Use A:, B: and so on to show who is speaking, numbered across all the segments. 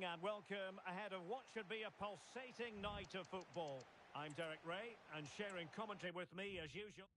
A: evening and welcome ahead of what should be a pulsating night of football. I'm Derek Ray, and sharing commentary with me as usual.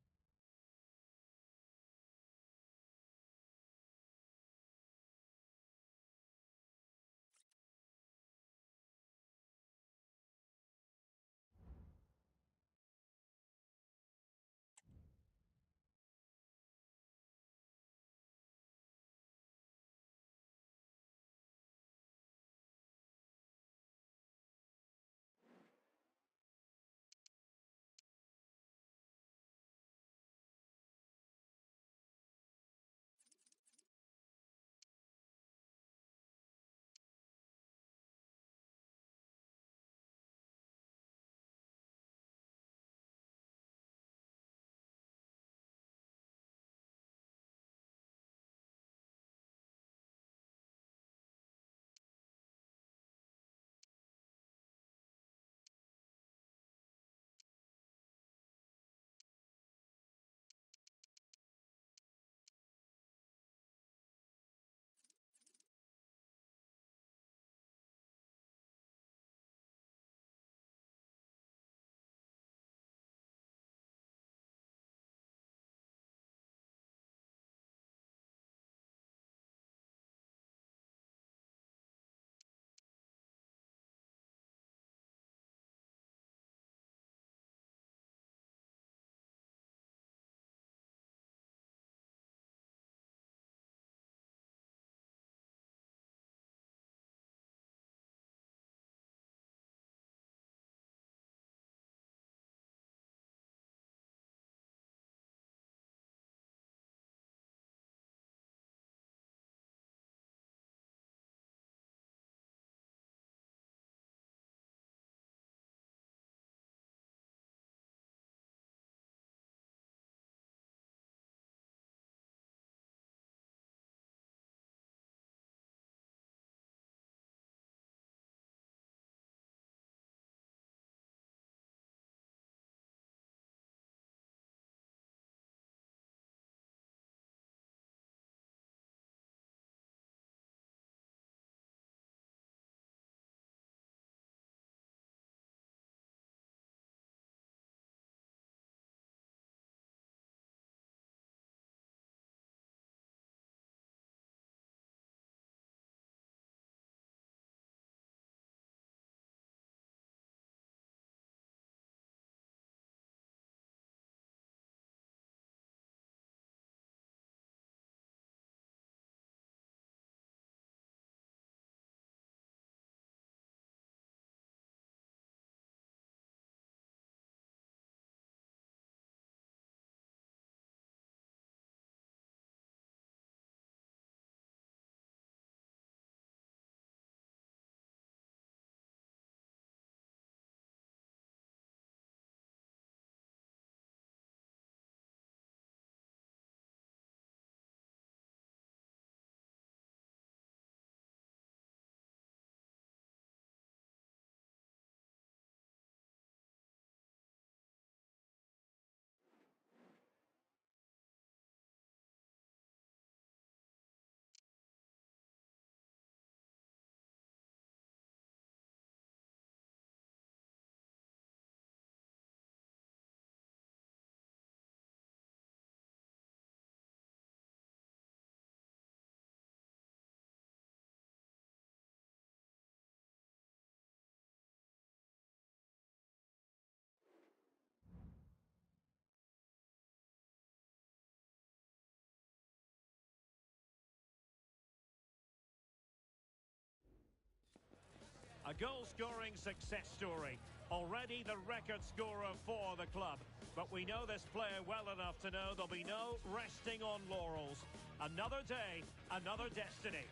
A: A goal-scoring success story. Already the record scorer for the club. But we know this player well enough to know there'll be no resting on laurels. Another day, another destiny.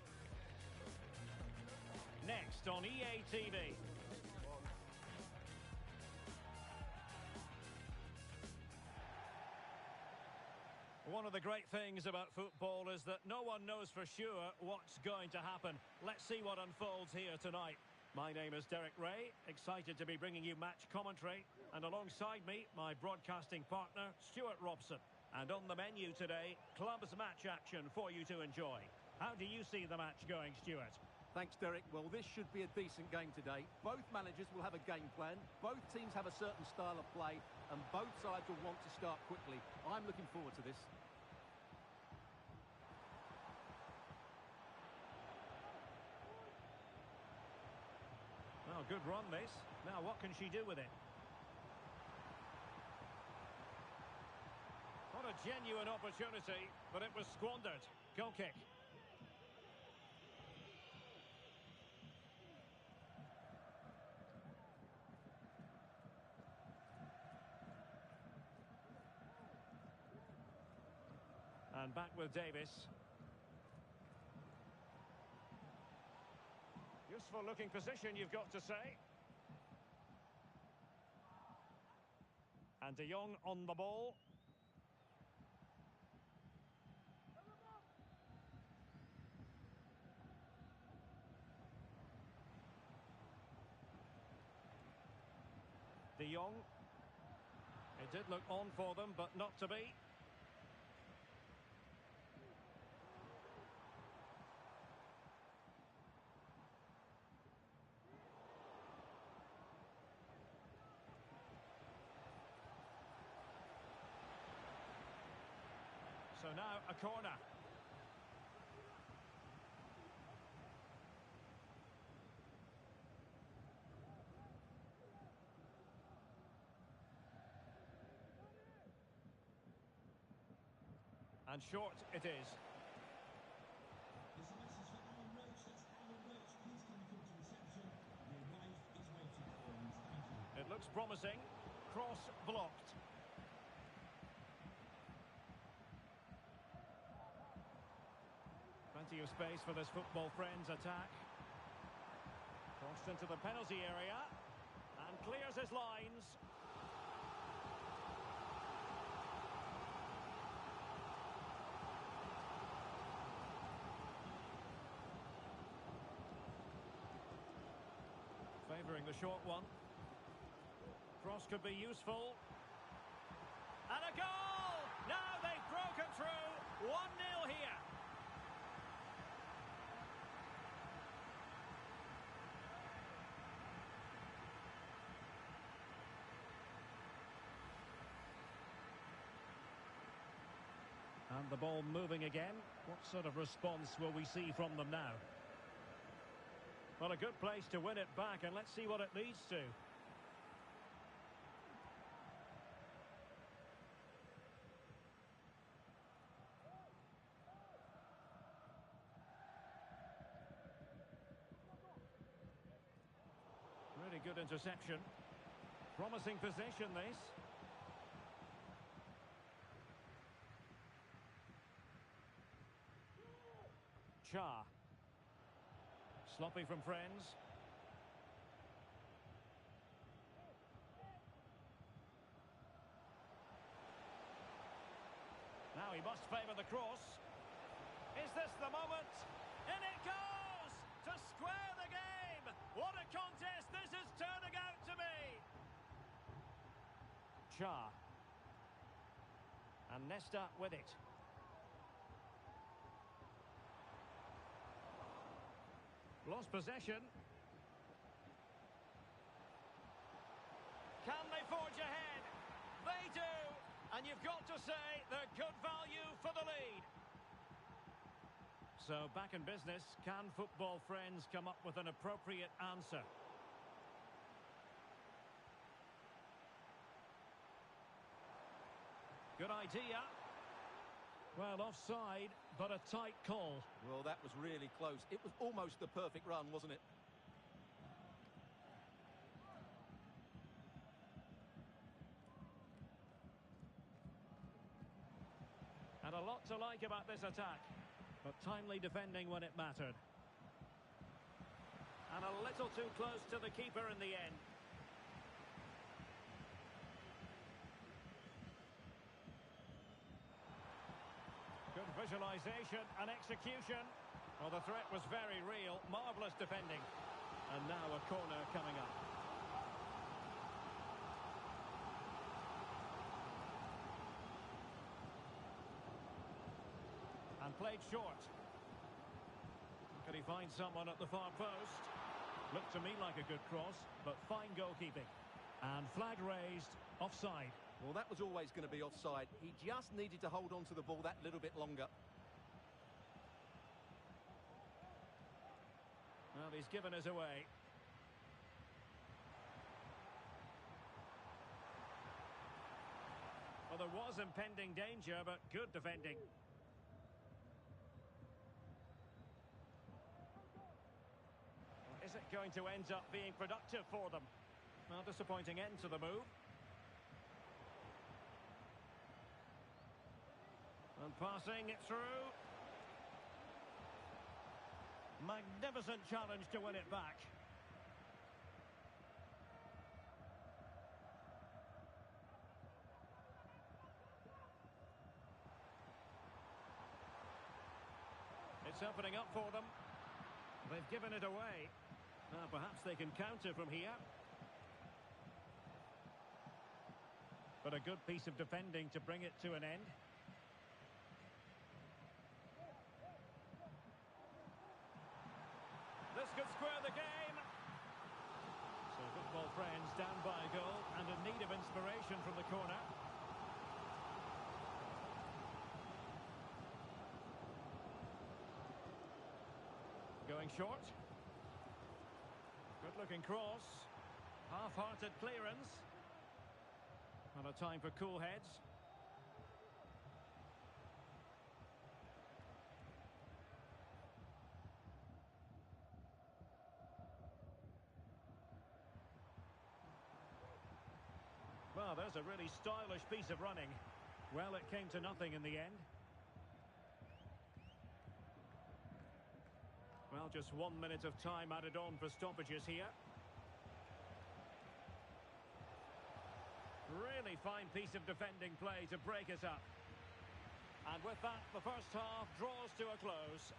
A: Next on EA TV. One of the great things about football is that no one knows for sure what's going to happen. Let's see what unfolds here tonight. My name is Derek Ray, excited to be bringing you match commentary. And alongside me, my broadcasting partner, Stuart Robson. And on the menu today, clubs match action for you to enjoy. How do you see the match going, Stuart?
B: Thanks, Derek. Well, this should be a decent game today. Both managers will have a game plan. Both teams have a certain style of play, and both sides will want to start quickly. I'm looking forward to this.
A: Oh, good run this. Now, what can she do with it? What a genuine opportunity, but it was squandered. Goal kick. And back with Davis. Useful looking position, you've got to say. And De Jong on the ball. De Jong. It did look on for them, but not to be. So now a corner. And short it is. It looks promising. Cross blocked. Plenty of space for this football friends attack. Crossed into the penalty area and clears his lines. Favouring the short one. Cross could be useful. And a goal! Now they've broken through. 1-0 here. And the ball moving again. What sort of response will we see from them now? Well, a good place to win it back, and let's see what it leads to. Really good interception. Promising possession, this. Cha. Sloppy from friends. Now he must favour the cross. Is this the moment? In it goes! To square the game! What a contest this is turning out to be! Cha. And Nesta with it. Lost possession. Can they forge ahead? They do! And you've got to say they're good value for the lead. So back in business, can football friends come up with an appropriate answer? Good idea. Well, offside, but a tight call.
B: Well, that was really close. It was almost the perfect run, wasn't it?
A: And a lot to like about this attack, but timely defending when it mattered. And a little too close to the keeper in the end. Good visualisation and execution. Well, the threat was very real. Marvellous defending. And now a corner coming up. And played short. Could he They find someone at the far post. Looked to me like a good cross, but fine goalkeeping. And flag raised, offside.
B: Well, that was always going to be offside. He just needed to hold on to the ball that little bit longer.
A: Well, he's given us away. Well, there was impending danger, but good defending. Is it going to end up being productive for them? Well, disappointing end to the move. And passing it through. Magnificent challenge to win it back. It's opening up for them. They've given it away. Perhaps they can counter from here. But a good piece of defending to bring it to an end. This could square the game. So football friends down by a goal and in need of inspiration from the corner. Going short. Good looking cross. Half-hearted clearance. And a time for cool heads. Well, there's a really stylish piece of running. Well, it came to nothing in the end. Well, just 1 minute of time added on for stoppages here. Really fine piece of defending play to break us up. And with that, the first half draws to a close.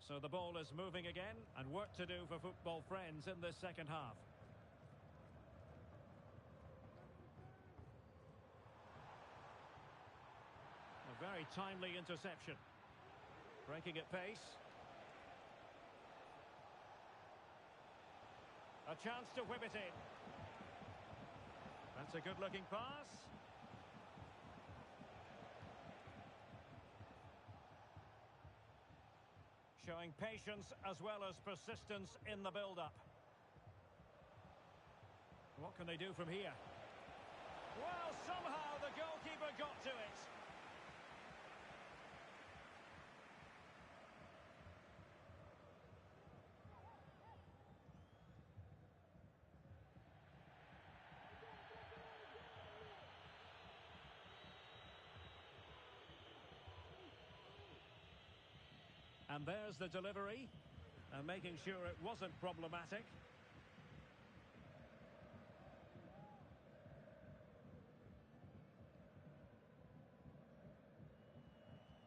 A: So the ball is moving again, and work to do for football friends in this second half. A very timely interception. Breaking at pace. A chance to whip it in. That's a good-looking pass. Showing patience as well as persistence in the build-up. What can they do from here? Well, somehow the goalkeeper got to it. And there's the delivery, and making sure it wasn't problematic.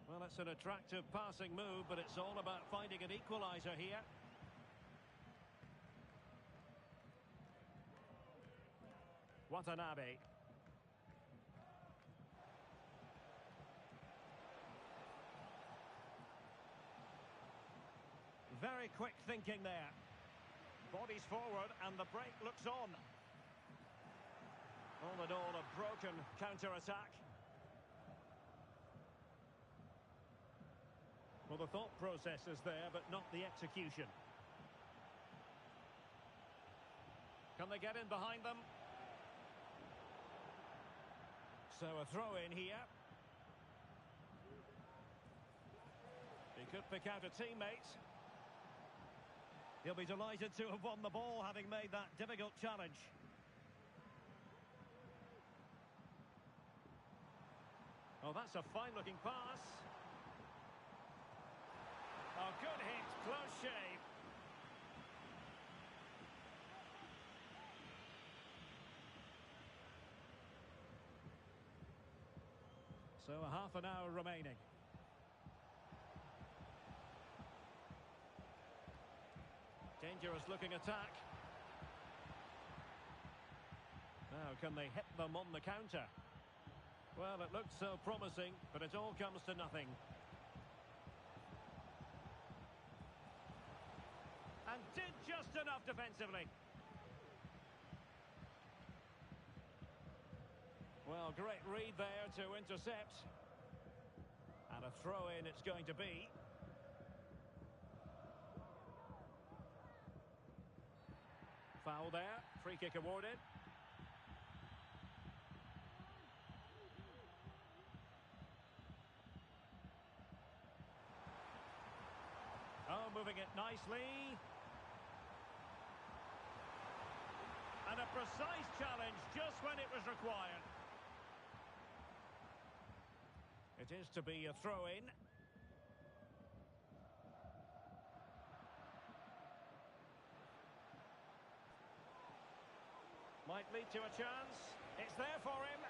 A: Well, it's an attractive passing move, but it's all about finding an equaliser here. Watanabe. Very quick thinking there. Bodies forward and the break looks on. All in all, a broken counter-attack. Well, the thought process is there, but not the execution. Can they get in behind them? So a throw in here. He could pick out a teammate. He'll be delighted to have won the ball, having made that difficult challenge. Oh, that's a fine-looking pass. Oh, good hit, close shave. So a half an hour remaining. Dangerous looking attack. Now can they hit them on the counter? Well, it looked so promising, but it all comes to nothing. And did just enough defensively. Well, great read there to intercept. And a throw-in it's going to be. Foul there. Free kick awarded. Oh, moving it nicely. And a precise challenge just when it was required. It is to be a throw-in. Might lead to a chance. It's there for him.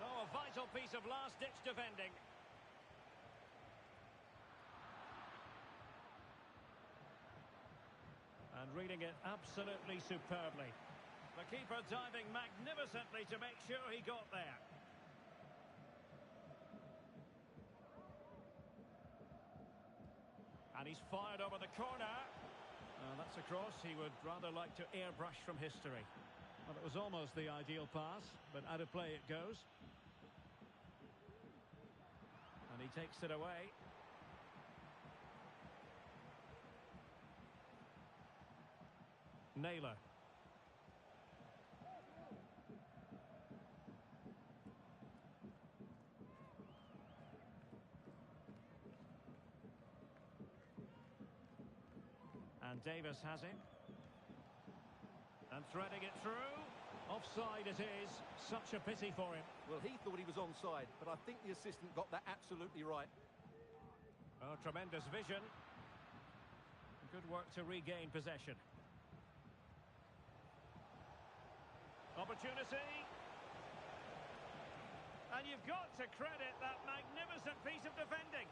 A: Oh, a vital piece of last-ditch defending. And reading it absolutely superbly. The keeper diving magnificently to make sure he got there. And he's fired over the corner. That's a cross he would rather like to airbrush from history. Well, it was almost the ideal pass, but out of play it goes. And he takes it away. Naylor. And Davis has it. And threading it through. Offside it is. Such a pity for him.
B: Well, he thought he was onside, but I think the assistant got that absolutely right.
A: Oh, tremendous vision. Good work to regain possession. Opportunity. And you've got to credit that magnificent piece of defending.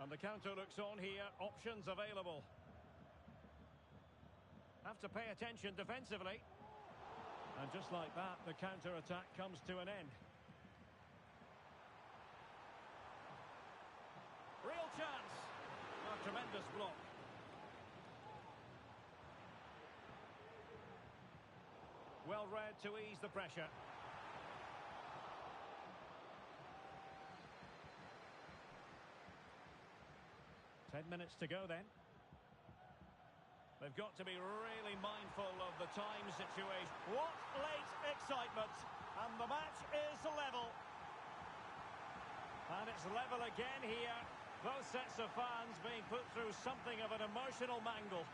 A: And the counter looks on here. Options available. Have to pay attention defensively. And just like that, the counter-attack comes to an end. Real chance. A tremendous block. Well read to ease the pressure. Ten minutes to go then. They've got to be really mindful of the time situation. What late excitement. And the match is level. And it's level again here. Both sets of fans being put through something of an emotional mangle.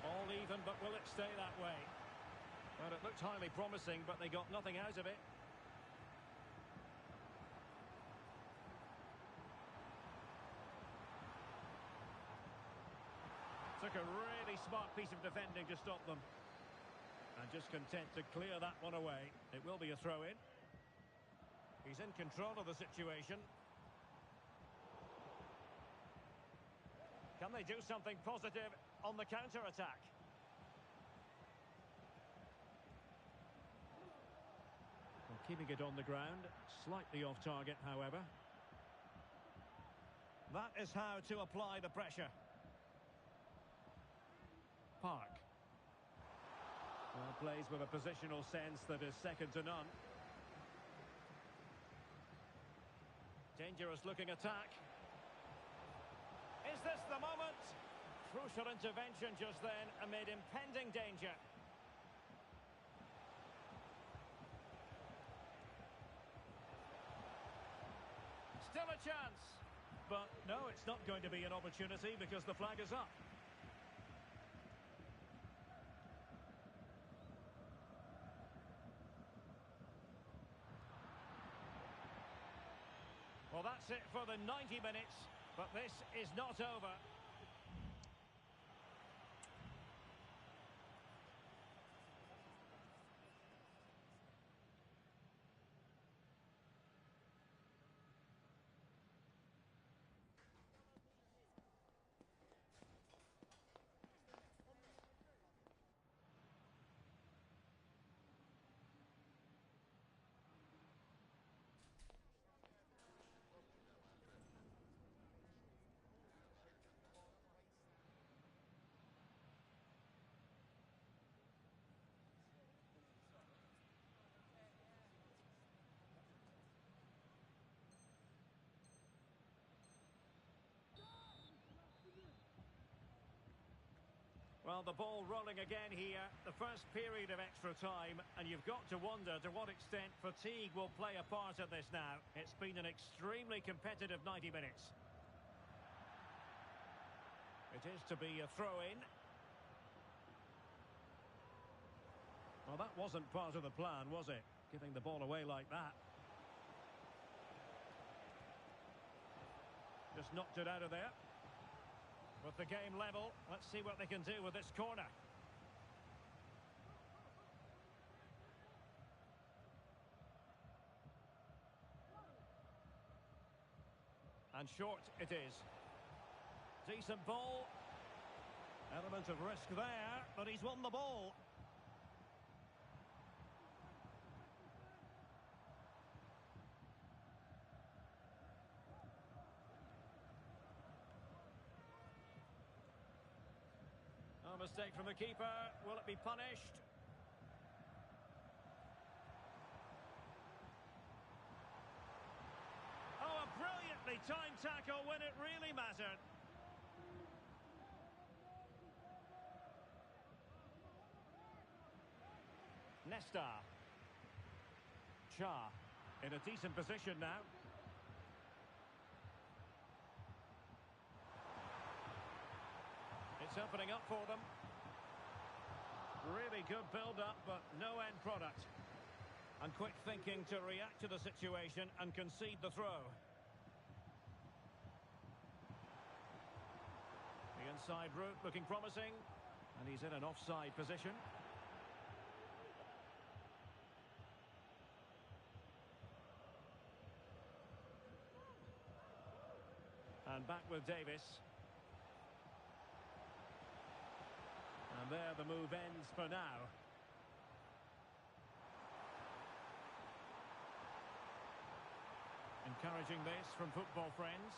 A: All even, but will it stay that way? Well, it looked highly promising, but they got nothing out of it. Took a really smart piece of defending to stop them. And just content to clear that one away. It will be a throw-in. He's in control of the situation. Can they do something positive on the counter-attack? Well, keeping it on the ground, slightly off target, however. That is how to apply the pressure. Park. Well plays with a positional sense that is second to none. Dangerous looking attack. Is this the moment? Crucial intervention just then amid impending danger. Still a chance. But no, it's not going to be an opportunity because the flag is up. Well, that's it for the 90 minutes, but this is not over. Well, the ball rolling again here, the first period of extra time, and you've got to wonder to what extent fatigue will play a part of this now. It's been an extremely competitive 90 minutes. It is to be a throw-in. Well, that wasn't part of the plan, was it? Giving the ball away like that. Just knocked it out of there. With the game level, let's see what they can do with this corner. And short it is. Decent ball. Element of risk there, but he's won the ball. A mistake from the keeper. Will it be punished? Oh, a brilliantly timed tackle when it really mattered. Nesta. Cha in a decent position now. It's opening up for them. Really good build-up, but no end product. And quick thinking to react to the situation and concede the throw. The inside route looking promising. And he's in an offside position. And back with Davis. And there the move ends for now. Encouraging this from football friends.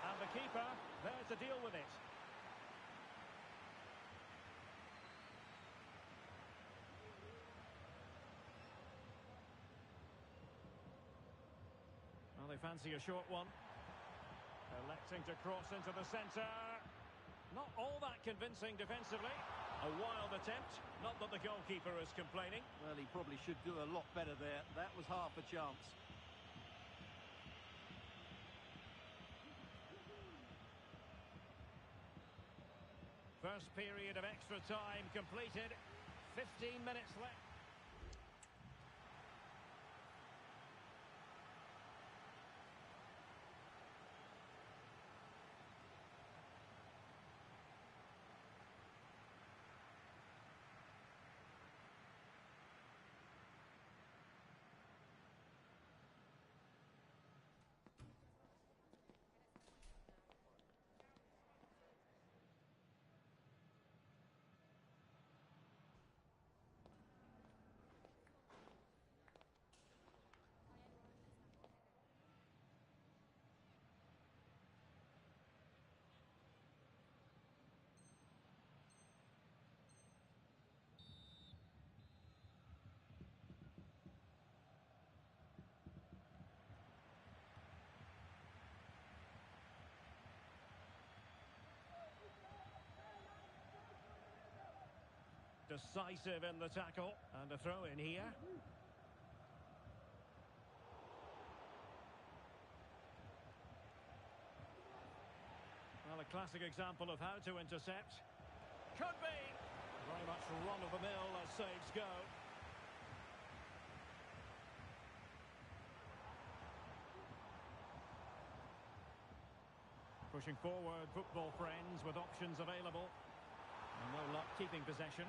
A: And the keeper there to deal with it. Well, they fancy a short one. Electing to cross into the centre. Not all that convincing defensively. A wild attempt. Not that the goalkeeper is complaining.
B: Well, he probably should do a lot better there. That was half a chance.
A: First period of extra time completed. 15 minutes left. Decisive in the tackle. And a throw in here. Well, a classic example of how to intercept. Could be. Very much run-of-the-mill as saves go. Pushing forward, football friends with options available. And no luck keeping possession.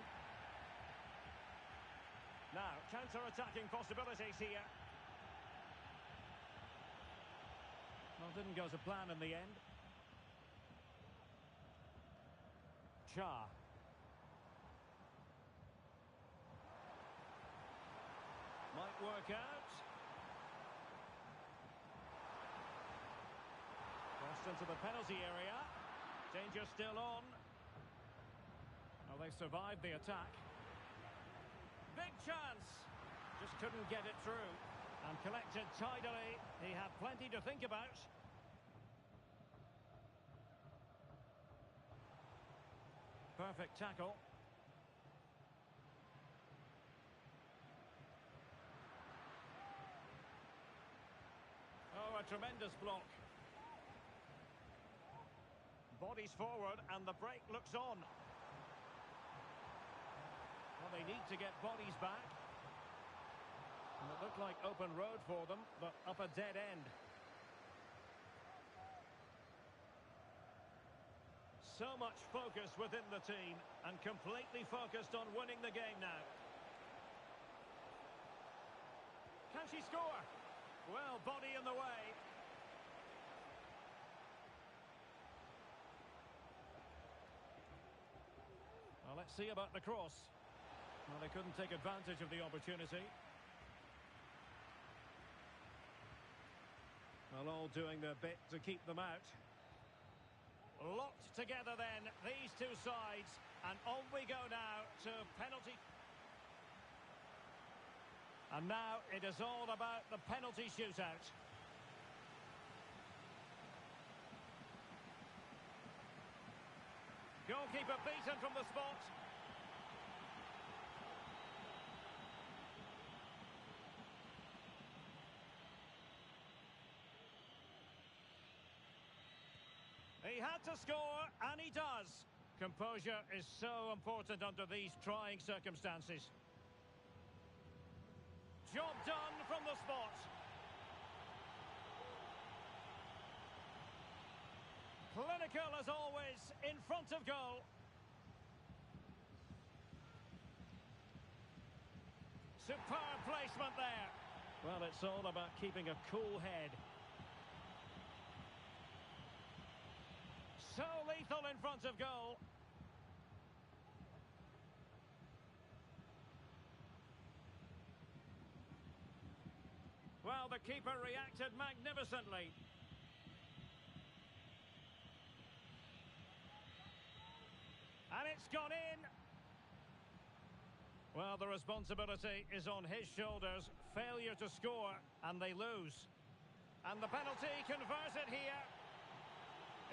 A: Now, counter-attacking possibilities here. Well, didn't go to plan in the end. Cha. Might work out. Crossed into the penalty area. Danger still on. Well, they survived the attack. Big chance. Just couldn't get it through. And collected tidily. He had plenty to think about. Perfect tackle. Oh, a tremendous block. Bodies forward and the break looks on. Well, they need to get bodies back. And it looked like open road for them, but up a dead end. So much focus within the team and completely focused on winning the game now. Can she score? Well, body in the way. Well, let's see about the cross. Well, they couldn't take advantage of the opportunity. Well, all doing their bit to keep them out. Locked together then, these two sides, and on we go now to penalty. And now it is all about the penalty shootout. Goalkeeper beaten from the spot. He had to score, and he does. Composure is so important under these trying circumstances. Job done from the spot. Clinical as always, in front of goal. Superb placement there. Well, it's all about keeping a cool head. So lethal in front of goal. Well, the keeper reacted magnificently. And it's gone in. Well, the responsibility is on his shoulders. Failure to score, and they lose. And the penalty converted here.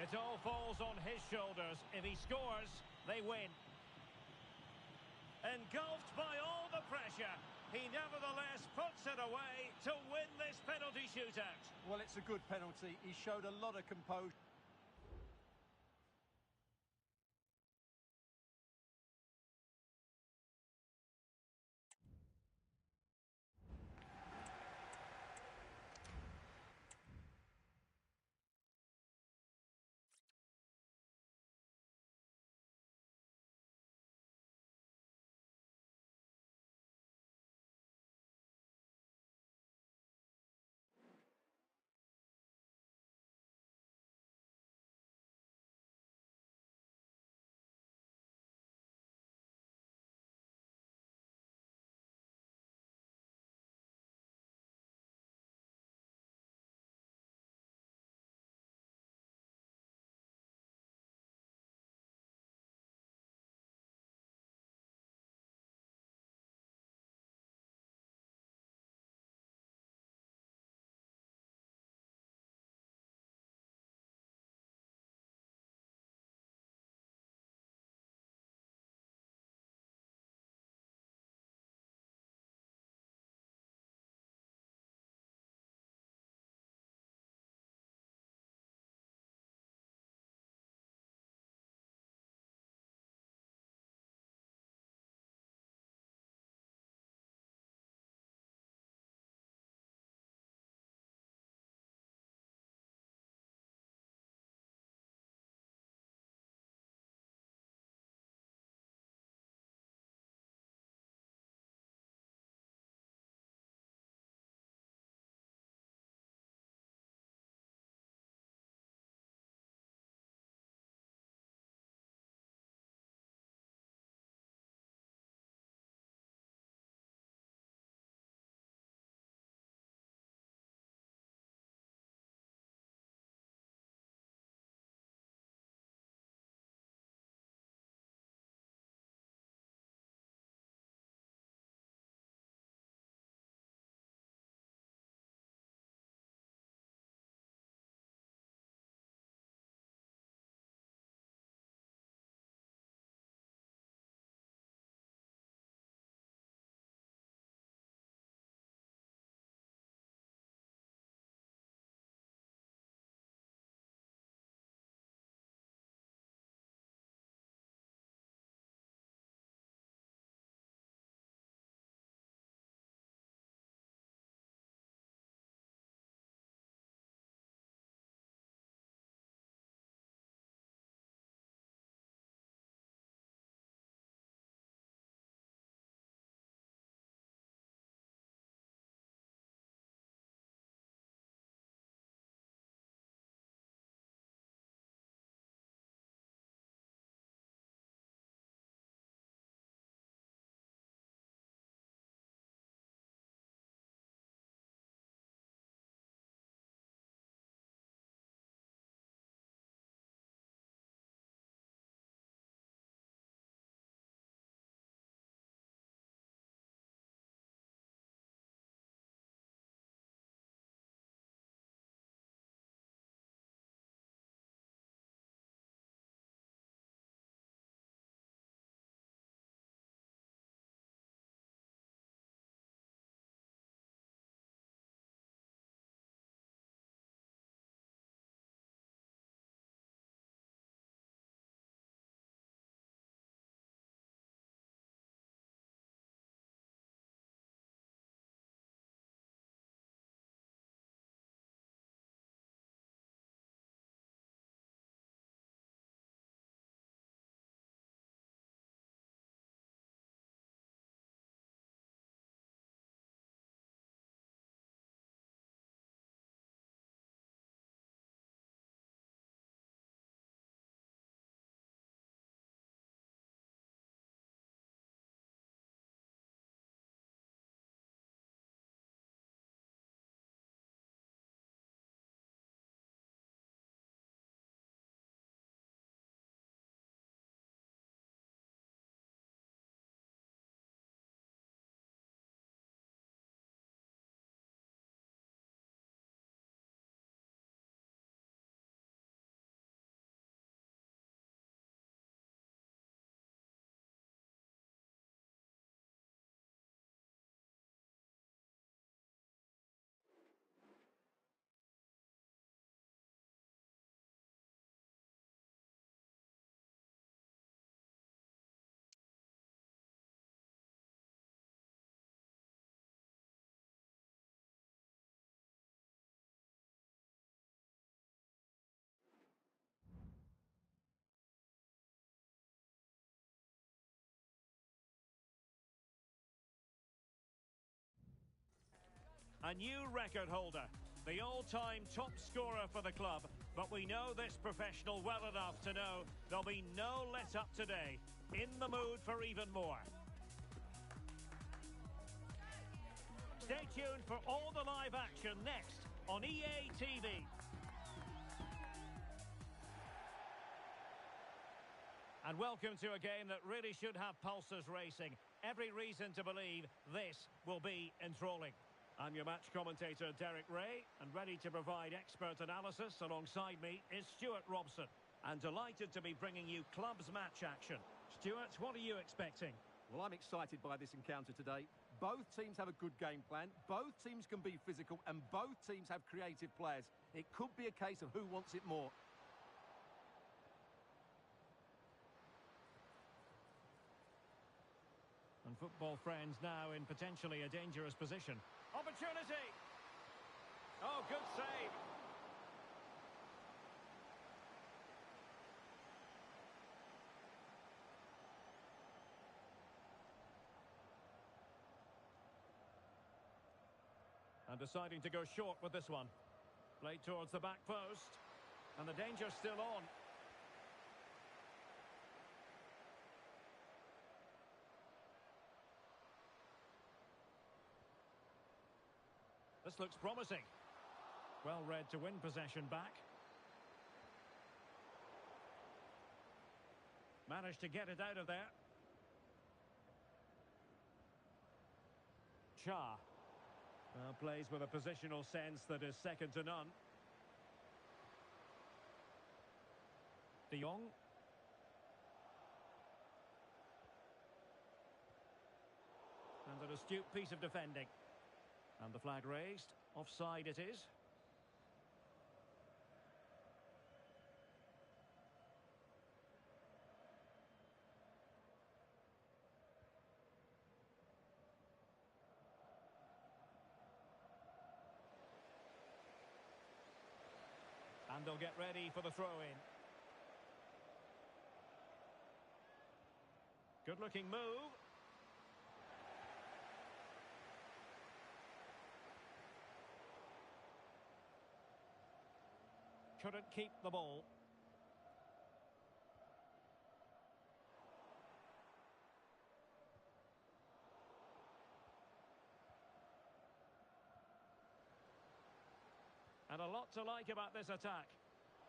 A: It all falls on his shoulders. If he scores, they win. Engulfed by all the pressure, he nevertheless puts it away to win this penalty shootout.
B: Well, it's a good penalty. He showed a lot of composure.
A: A new record holder, the all-time top scorer for the club, but we know this professional well enough to know there'll be no let-up today. In the mood for even more. Stay tuned for all the live action next on EA TV. And welcome to a game that really should have pulses racing. Every reason to believe this will be enthralling. I'm your match commentator, Derek Ray, and ready to provide expert analysis alongside me is Stuart Robson. And delighted to be bringing you club's match action. Stuart, what are you expecting?
B: Well, I'm excited by this encounter today. Both teams have a good game plan, both teams can be physical, and both teams have creative players. It could be a case of who wants it more.
A: And football friends now in potentially a dangerous position. Opportunity! Oh, good save! And deciding to go short with this one. Played towards the back post. And the danger's still on. This looks promising. Well read to win possession back. Managed to get it out of there. Cha. Plays with a positional sense that is second to none. De Jong. And an astute piece of defending. And the flag raised. Offside it is. And they'll get ready for the throw-in. Good-looking move. Couldn't keep the ball. And a lot to like about this attack.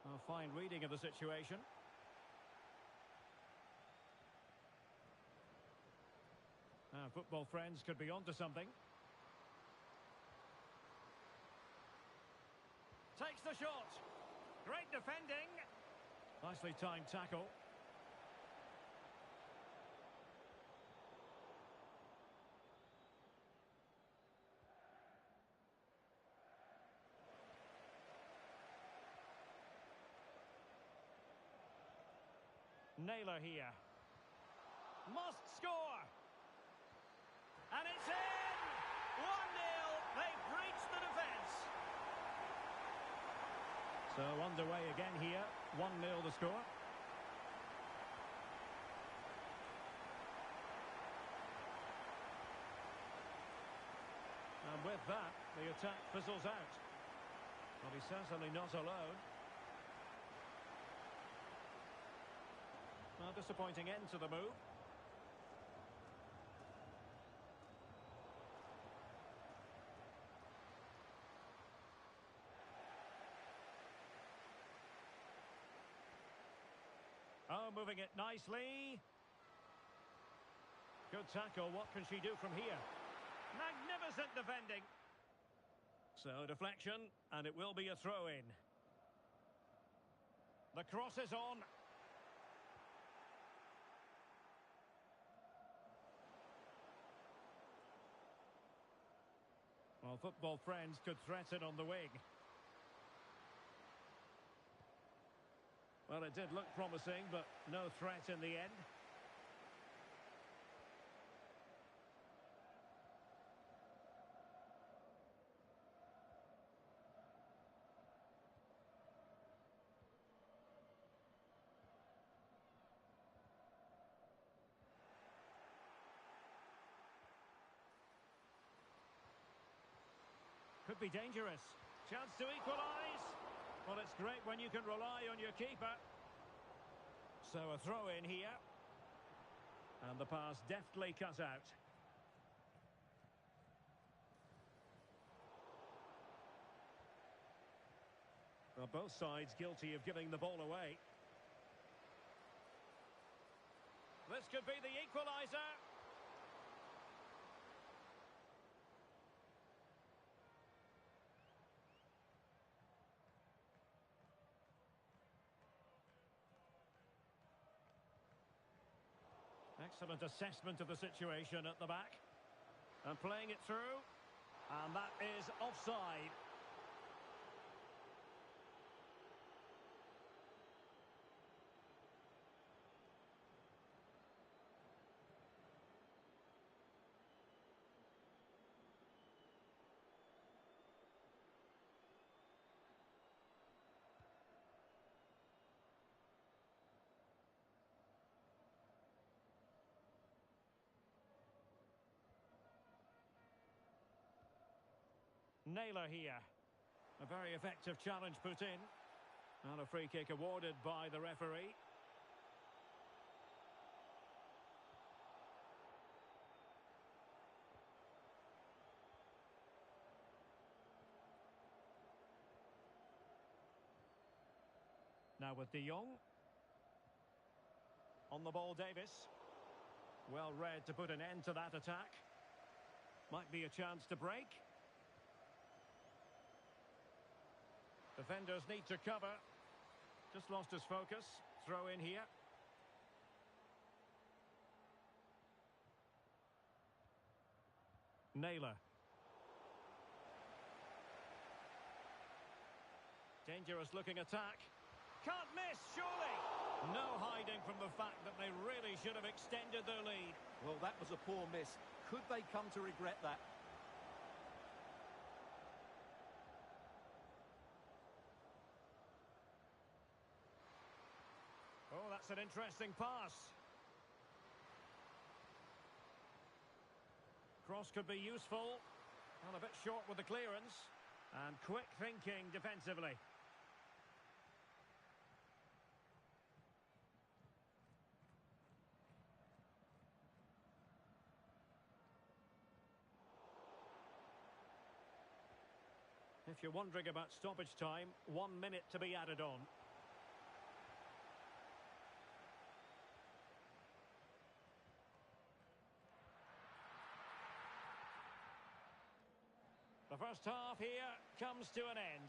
A: A fine reading of the situation. Football friends could be onto something. Takes the shot. Great defending. Nicely timed tackle. Naylor here. Must score. And it's in! 1-0. They've breached the defence. So underway again here. 1-0 the score. And with that, the attack fizzles out. Well, he's certainly not alone. A disappointing end to the move. Oh, moving it nicely. Good tackle. What can she do from here? Magnificent defending. So, deflection, and it will be a throw-in. The cross is on. Well, football friends could threaten on the wing. Well, it did look promising, but no threat in the end. Could be dangerous. Chance to equalise. Well, it's great when you can rely on your keeper. So a throw in here. And the pass deftly cut out. Well, both sides guilty of giving the ball away. This could be the equaliser. Excellent assessment of the situation at the back. And playing it through. And that is offside. Naylor here. A very effective challenge put in. And a free kick awarded by the referee. Now with De Jong. On the ball, Davis. Well read to put an end to that attack. Might be a chance to break. Defenders need to cover. Just lost his focus. Throw in here. Naylor. Dangerous looking attack. Can't miss, surely. No hiding from the fact that they really should have extended their lead.
B: Well, that was a poor miss. Could they come to regret that?
A: Oh, that's an interesting pass. Cross could be useful. Well, a bit short with the clearance. And quick thinking defensively. If you're wondering about stoppage time, 1 minute to be added on. The first half here comes to an end.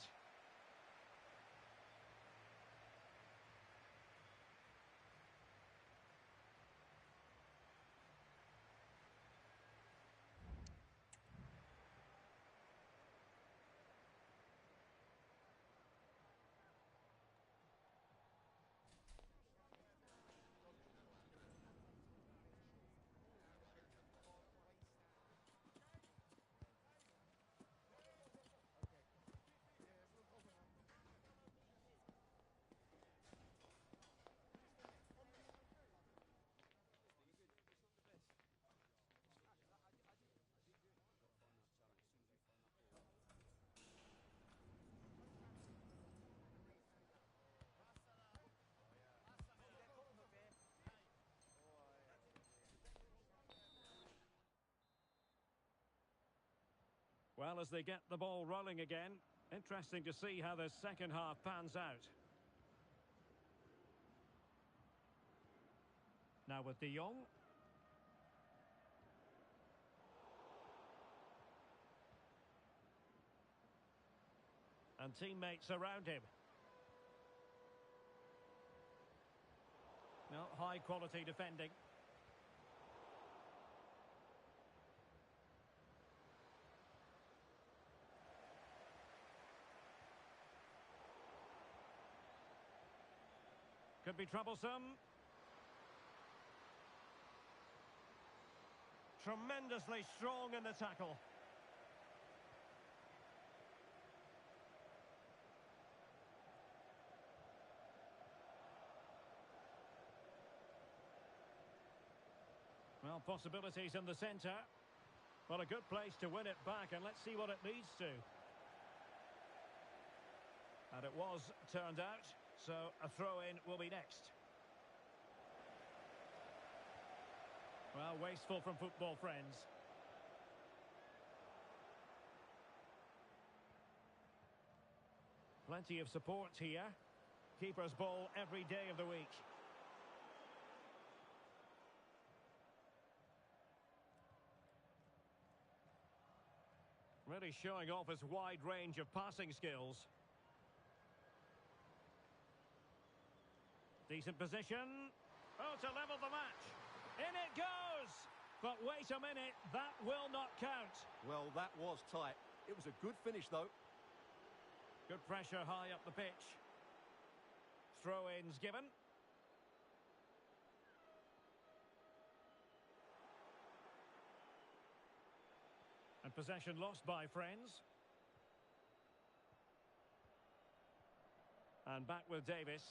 A: Well, as they get the ball rolling again, interesting to see how the second half pans out. Now with De Jong. And teammates around him. No, high quality defending. Could be troublesome. Tremendously strong in the tackle. Well, possibilities in the centre. Well, a good place to win it back, and let's see what it leads to. And it was turned out, so a throw-in will be next. Well, wasteful from football friends. Plenty of support here. Keeper's ball every day of the week. Really showing off his wide range of passing skills. Decent position. Oh, to level the match. In it goes! But wait a minute, that will not count.
B: Well, that was tight. It was a good finish, though.
A: Good pressure high up the pitch. Throw-ins given. And possession lost by friends. And back with Davis.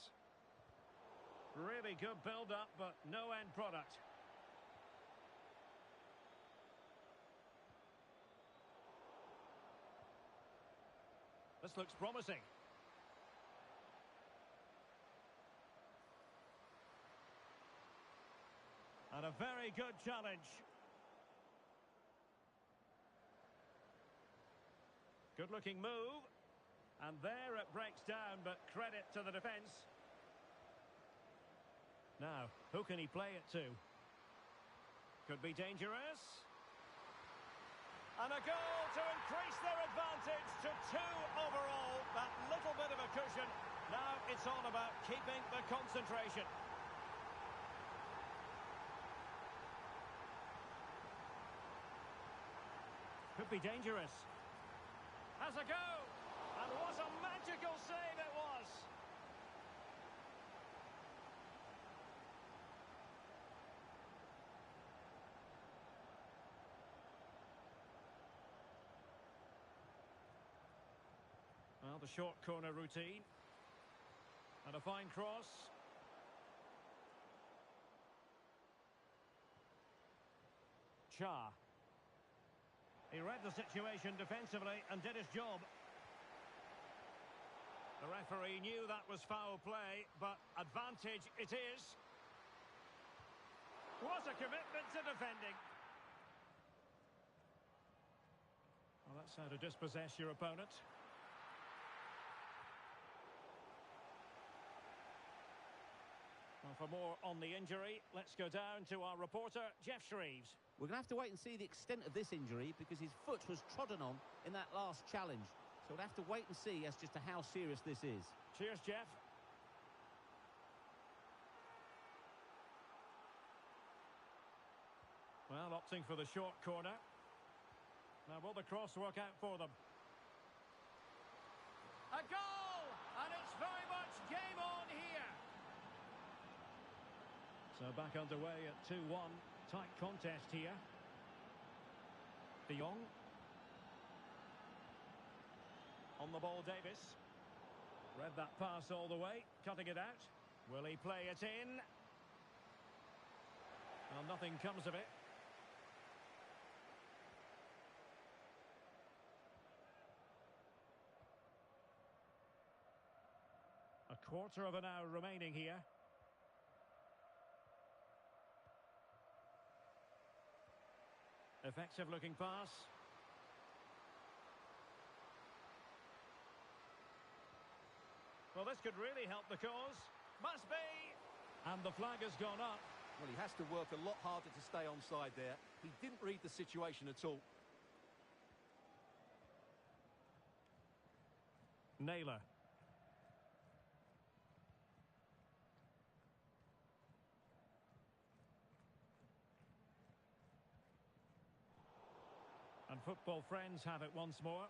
A: Really good build-up, but no end product. This looks promising. And a very good challenge. Good-looking move. And there it breaks down, but credit to the defence. Now, who can he play it to? Could be dangerous. And a goal to increase their advantage to 2 overall. That little bit of a cushion. Now it's all about keeping the concentration. Could be dangerous. Has a go. And what a magical save it was. Well, the short corner routine. And a fine cross. Cha. He read the situation defensively and did his job. The referee knew that was foul play, but advantage it is. What a commitment to defending. Well, that's how to dispossess your opponent. Well, for more on the injury, let's go down to our reporter, Jeff Shreves.
C: We're going to have to wait and see the extent of this injury because his foot was trodden on in that last challenge. So we'll have to wait and see as to how serious this is.
A: Cheers, Jeff. Well, opting for the short corner. Now, will the cross work out for them? A goal! And it's very much game on here. So back underway at 2-1. Tight contest here. De Jong. On the ball, Davis. Read that pass all the way, cutting it out. Will he play it in? Well, nothing comes of it. A quarter of an hour remaining here. Effective looking pass. Well, this could really help the cause. Must be! And the flag has gone up.
B: Well, he has to work a lot harder to stay onside there. He didn't read the situation at all.
A: Naylor. And football friends have it once more.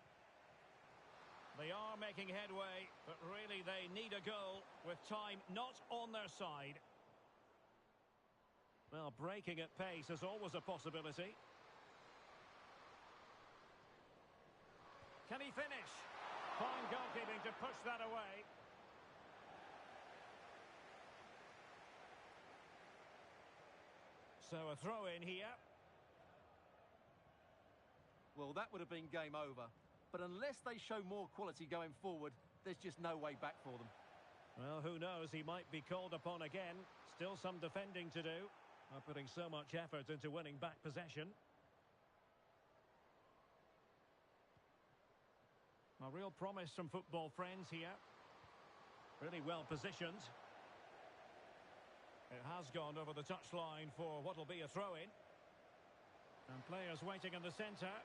A: They are making headway, but really they need a goal with time not on their side. Well, breaking at pace is always a possibility. Can he finish? Fine goalkeeping to push that away. So a throw in here.
B: Well, that would have been game over. But unless they show more quality going forward, there's just no way back for them.
A: Well, who knows? He might be called upon again. Still some defending to do. Not putting so much effort into winning back possession. A real promise from football friends here. Really well positioned. It has gone over the touchline for what will be a throw-in. And players waiting in the centre.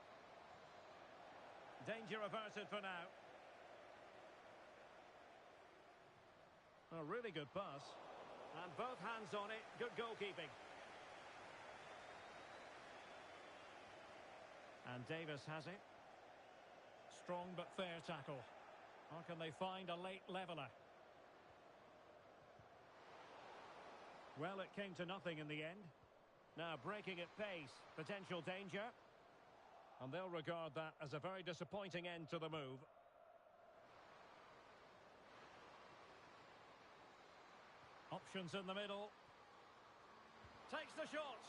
A: Danger averted for now. A really good pass. And both hands on it. Good goalkeeping. And Davis has it. Strong but fair tackle. Or can they find a late leveller? Well, it came to nothing in the end. Now breaking at pace. Potential danger. And they'll regard that as a very disappointing end to the move. Options in the middle. Takes the shot.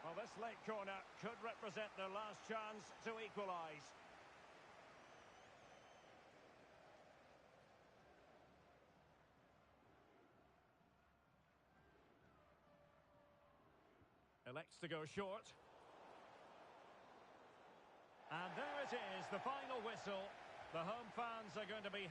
A: Well, this late corner could represent their last chance to equalise. Elects to go short. And there it is, the final whistle. The home fans are going to be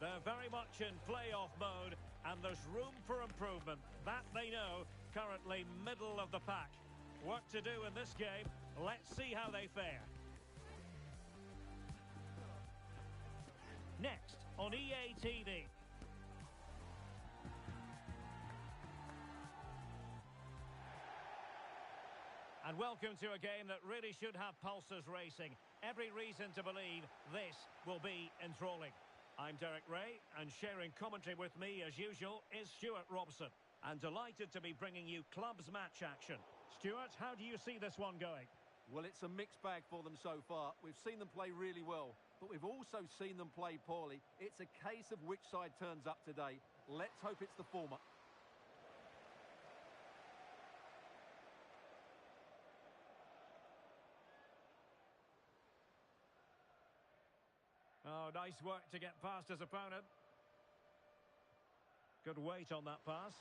A: They're very much in playoff mode, and there's room for improvement. That they know, currently middle of the pack. Work to do in this game. Let's see how they fare. Next on EA TV. And welcome to a game that really should have pulses racing. Every reason to believe this will be enthralling. I'm Derek Ray, and sharing commentary with me, as usual, is Stuart Robson. And delighted to be bringing you clubs match action. Stuart, how do you see this one going?
B: Well, it's a mixed bag for them so far. We've seen them play really well, but we've also seen them play poorly. It's a case of which side turns up today. Let's hope it's the former.
A: Oh, nice work to get past his opponent. Good weight on that pass.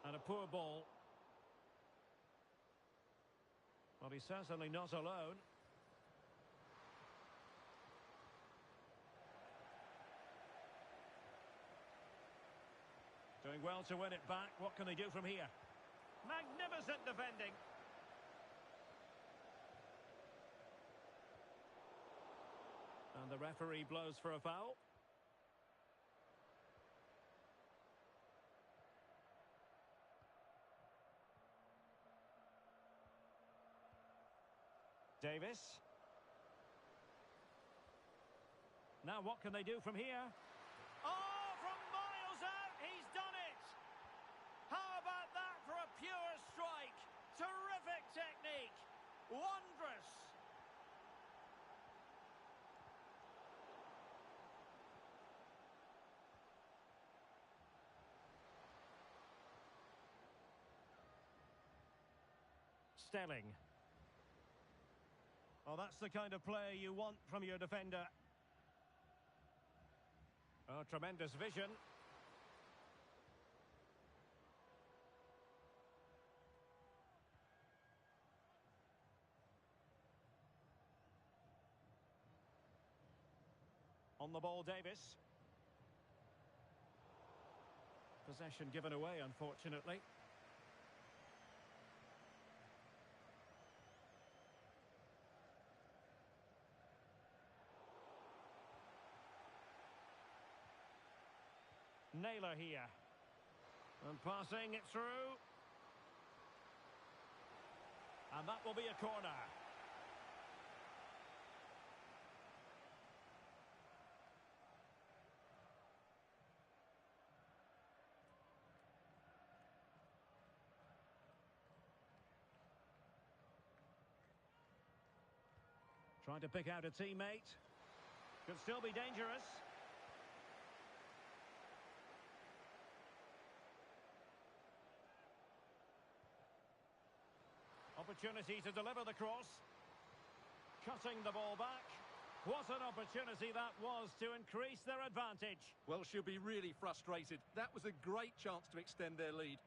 A: And a poor ball. Well, he's certainly not alone. Doing well to win it back. What can they do from here? Magnificent defending. And the referee blows for a foul. Davis. Now what can they do from here? Oh, from miles out, he's done it! How about that for a pure strike? Terrific technique! Wondrous! Stelling. Oh, that's the kind of player you want from your defender. Oh, tremendous vision. On the ball, Davis. Possession given away, unfortunately. Naylor here. And passing it through. And that will be a corner. Trying to pick out a teammate. Could still be dangerous. Opportunity to deliver the cross. Cutting the ball back. What an opportunity that was to increase their advantage.
B: Well, she'll be really frustrated. That was a great chance to extend their lead.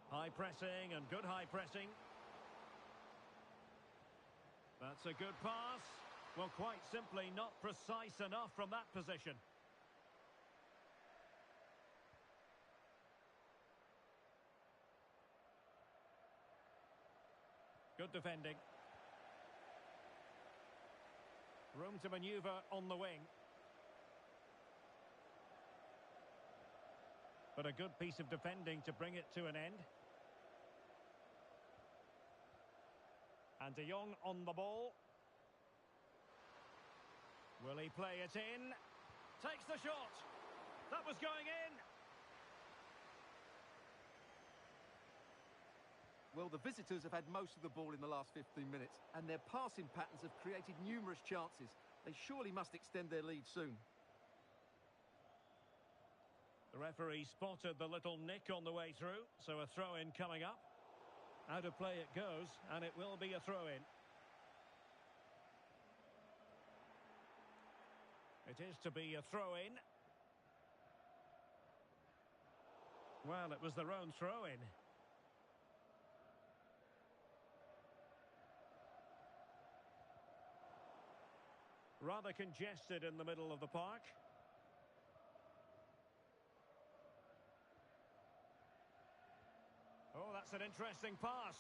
A: High pressing and good high pressing. That's a good pass. Well, quite simply not precise enough from that position. Good defending. Room to manoeuvre on the wing. But a good piece of defending to bring it to an end. And De Jong on the ball. Will he play it in? Takes the shot. That was going in.
B: Well, the visitors have had most of the ball in the last 15 minutes, and their passing patterns have created numerous chances. They surely must extend their lead soon.
A: The referee spotted the little nick on the way through, so a throw-in coming up. Out of play it goes, and it will be a throw-in. It is to be a throw-in. Well, it was their own throw-in. Rather congested in the middle of the park. Oh, that's an interesting pass.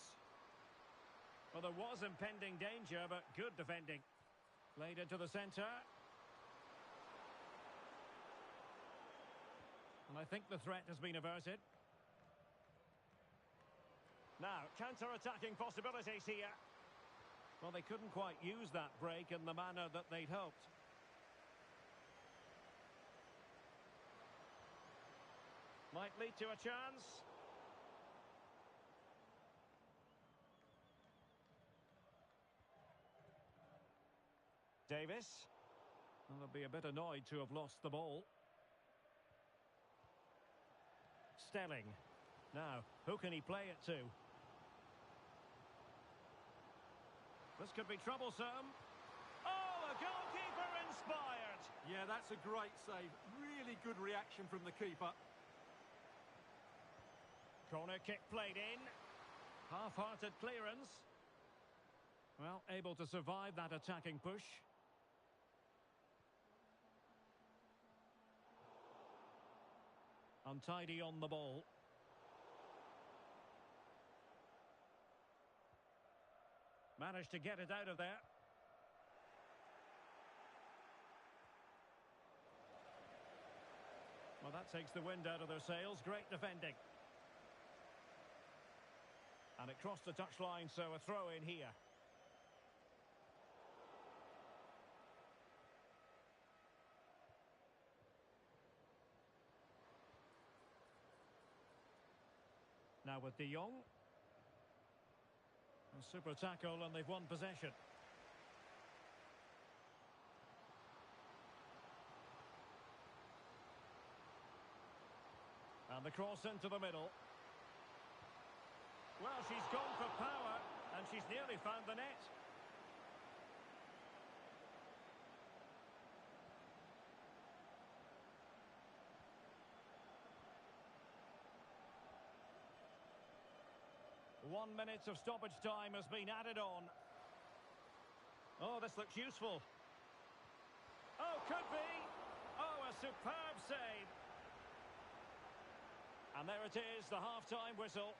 A: Well, there was impending danger, but good defending. Played into the centre. And I think the threat has been averted. Now, counter-attacking possibilities here. Well, they couldn't quite use that break in the manner that they'd hoped. Might lead to a chance. Davis. Well, they'll be a bit annoyed to have lost the ball. Stelling. Now, who can he play it to? This could be troublesome. Oh, a goalkeeper inspired.
B: Yeah, that's a great save. Really good reaction from the keeper.
A: Corner kick played in. Half-hearted clearance. Well, able to survive that attacking push. Untidy on the ball. Managed to get it out of there. Well, that takes the wind out of their sails. Great defending. And it crossed the touchline, so a throw in here. Now with De Jong. A super tackle and they've won possession. And the cross into the middle. Well, she's gone for power and she's nearly found the net. One minute of stoppage time has been added on. Oh, this looks useful. Oh, could be. Oh, a superb save. And there it is, the half-time whistle.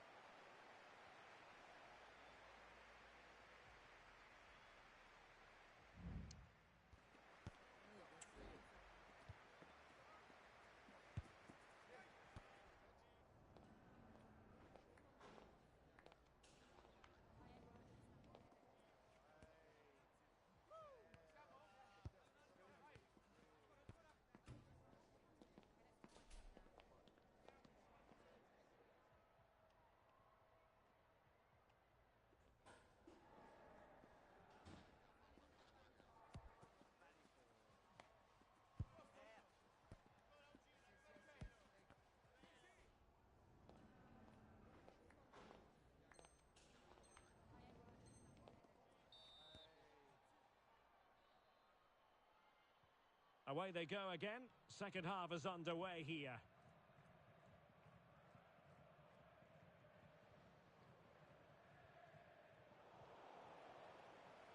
A: Away they go again. Second half is underway here.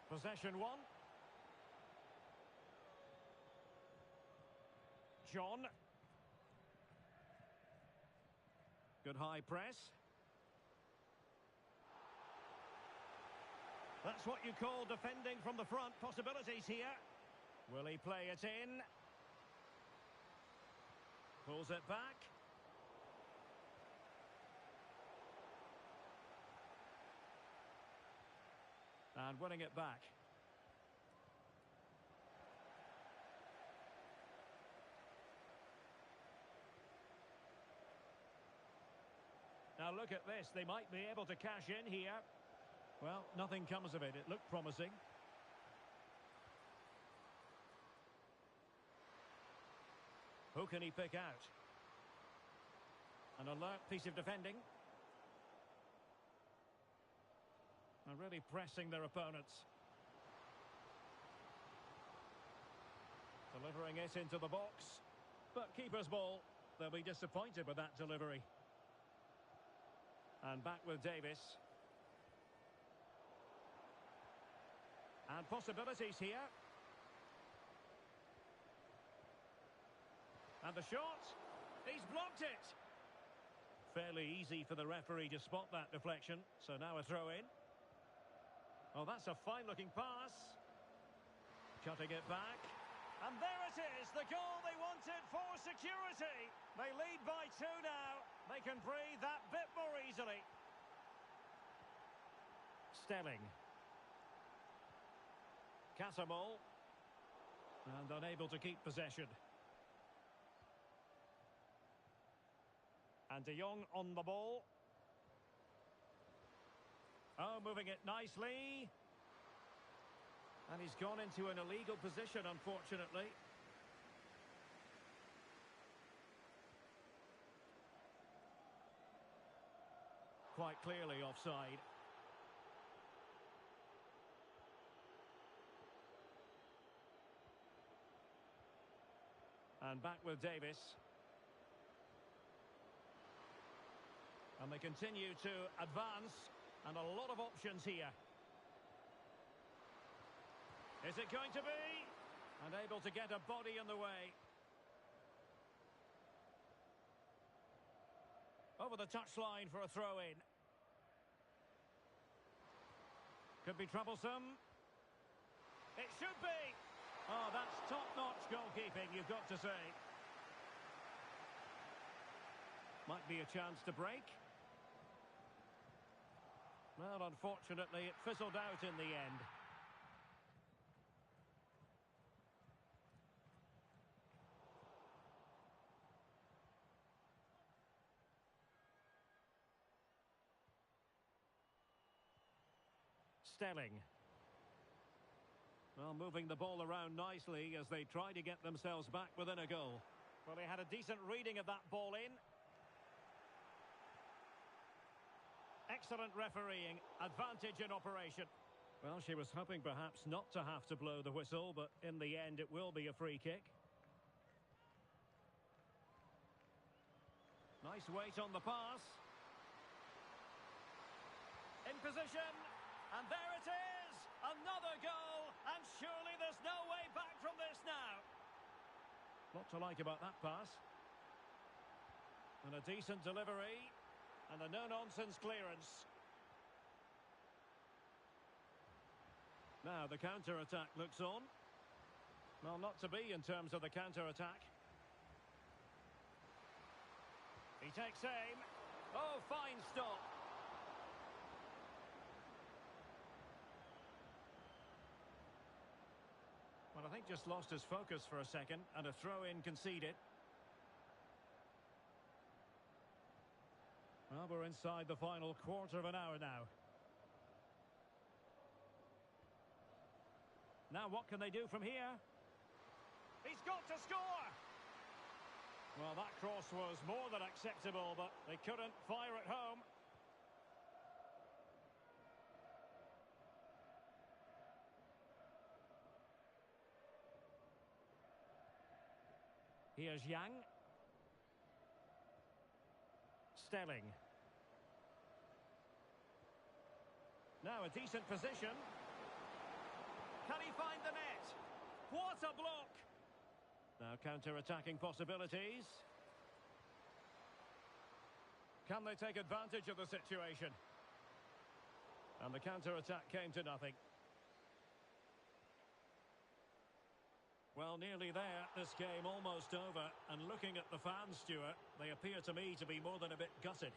A: Possession one. John. Good high press. That's what you call defending from the front. Possibilities here. Will he play it in? Pulls it back. And winning it back. Now look at this. They might be able to cash in here. Well, nothing comes of it. It looked promising. Who can he pick out? An alert piece of defending. And really pressing their opponents. Delivering it into the box. But keeper's ball. They'll be disappointed with that delivery. And back with Davis. And possibilities here. And the shot, he's blocked it. Fairly easy for the referee to spot that deflection, so now a throw in. Oh, that's a fine-looking pass. Cutting it back. And there it is, the goal they wanted for security. They lead by 2 now. They can breathe that bit more easily. Stelling. Casamol. And unable to keep possession. And De Jong on the ball. Oh, moving it nicely. And he's gone into an illegal position, unfortunately. Quite clearly offside. And back with Davis. And they continue to advance. And a lot of options here. Is it going to be? Unable to get a body in the way. Over the touchline for a throw-in. Could be troublesome. It should be. Oh, that's top-notch goalkeeping, you've got to say. Might be a chance to break. Well, unfortunately, it fizzled out in the end. Stelling. Well, moving the ball around nicely as they try to get themselves back within a goal. Well, they had a decent reading of that ball in. Excellent refereeing, advantage in operation. Well, she was hoping perhaps not to have to blow the whistle, but in the end it will be a free kick. Nice weight on the pass. In position, and there it is! Another goal, and surely there's no way back from this now. Lot to like about that pass. And a decent delivery. And a no-nonsense clearance. Now the counter-attack looks on. Well, not to be in terms of the counter-attack. He takes aim. Oh, fine stop. Well, I think just lost his focus for a second, and a throw-in conceded. Well, we're inside the final quarter of an hour now. Now what can they do from here? He's got to score! Well, that cross was more than acceptable, but they couldn't fire it home. Here's Yang. Stelling. Now a decent position. Can he find the net? What a block! Now counter-attacking possibilities. Can they take advantage of the situation? And the counter-attack came to nothing. Well, nearly there. This game almost over. And looking at the fans, Stuart, they appear to me to be more than a bit gutted.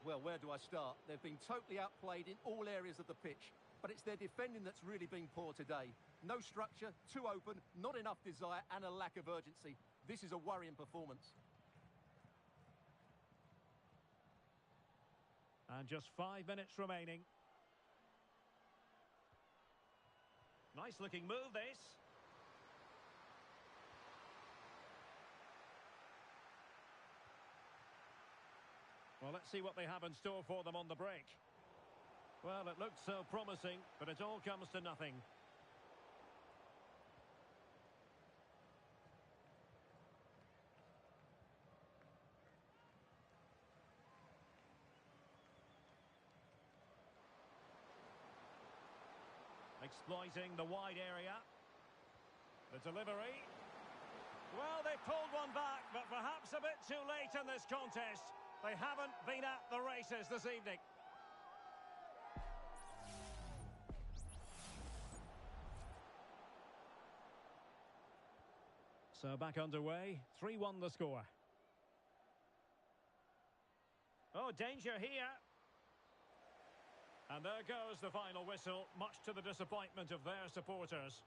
B: Well, where do I start? They've been totally outplayed in all areas of the pitch. But it's their defending that's really been poor today. No structure, too open, not enough desire, and a lack of urgency. This is a worrying performance.
A: And just 5 minutes remaining. Nice looking move, this. Well, let's see what they have in store for them on the break. Well, it looked so promising, but it all comes to nothing. Exploiting the wide area. The delivery. Well, they pulled one back, but perhaps a bit too late in this contest. They haven't been at the races this evening. So back underway, 3-1 the score. Oh, danger here. And there goes the final whistle, much to the disappointment of their supporters.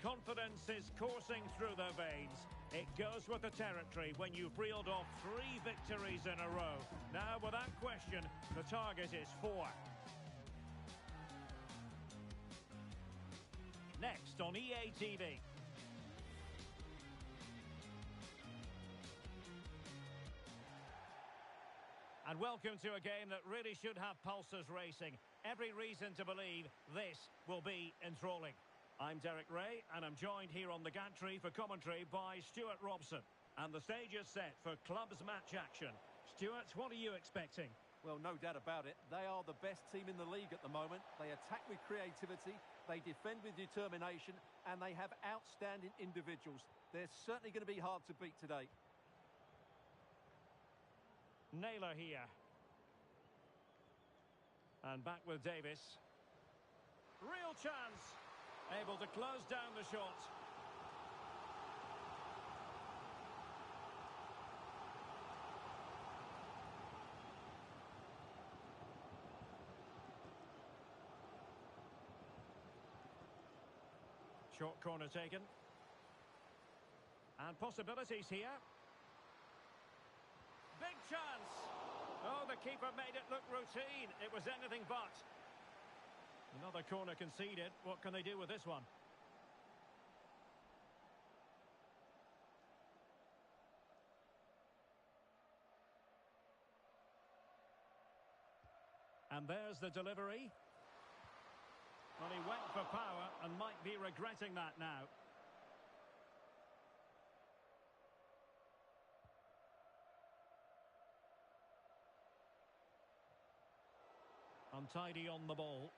A: Confidence is coursing through their veins. It goes with the territory when you've reeled off 3 victories in a row. Now, without question, the target is 4. Next on EA TV. And welcome to a game that really should have pulses racing. Every reason to believe this will be enthralling. I'm Derek Ray, and I'm joined here on the gantry for commentary by Stuart Robson. And the stage is set for clubs match action. Stuart, what are you expecting?
B: Well, no doubt about it. They are the best team in the league at the moment. They attack with creativity, they defend with determination, and they have outstanding individuals. They're certainly going to be hard to beat today.
A: Naylor here. And back with Davis. Real chance. Able to close down the shot. Short corner taken. And possibilities here. Big chance. Oh, the keeper made it look routine. It was anything but. Another corner conceded. What can they do with this one? And there's the delivery. Well, he went for power and might be regretting that now. Untidy on the ball.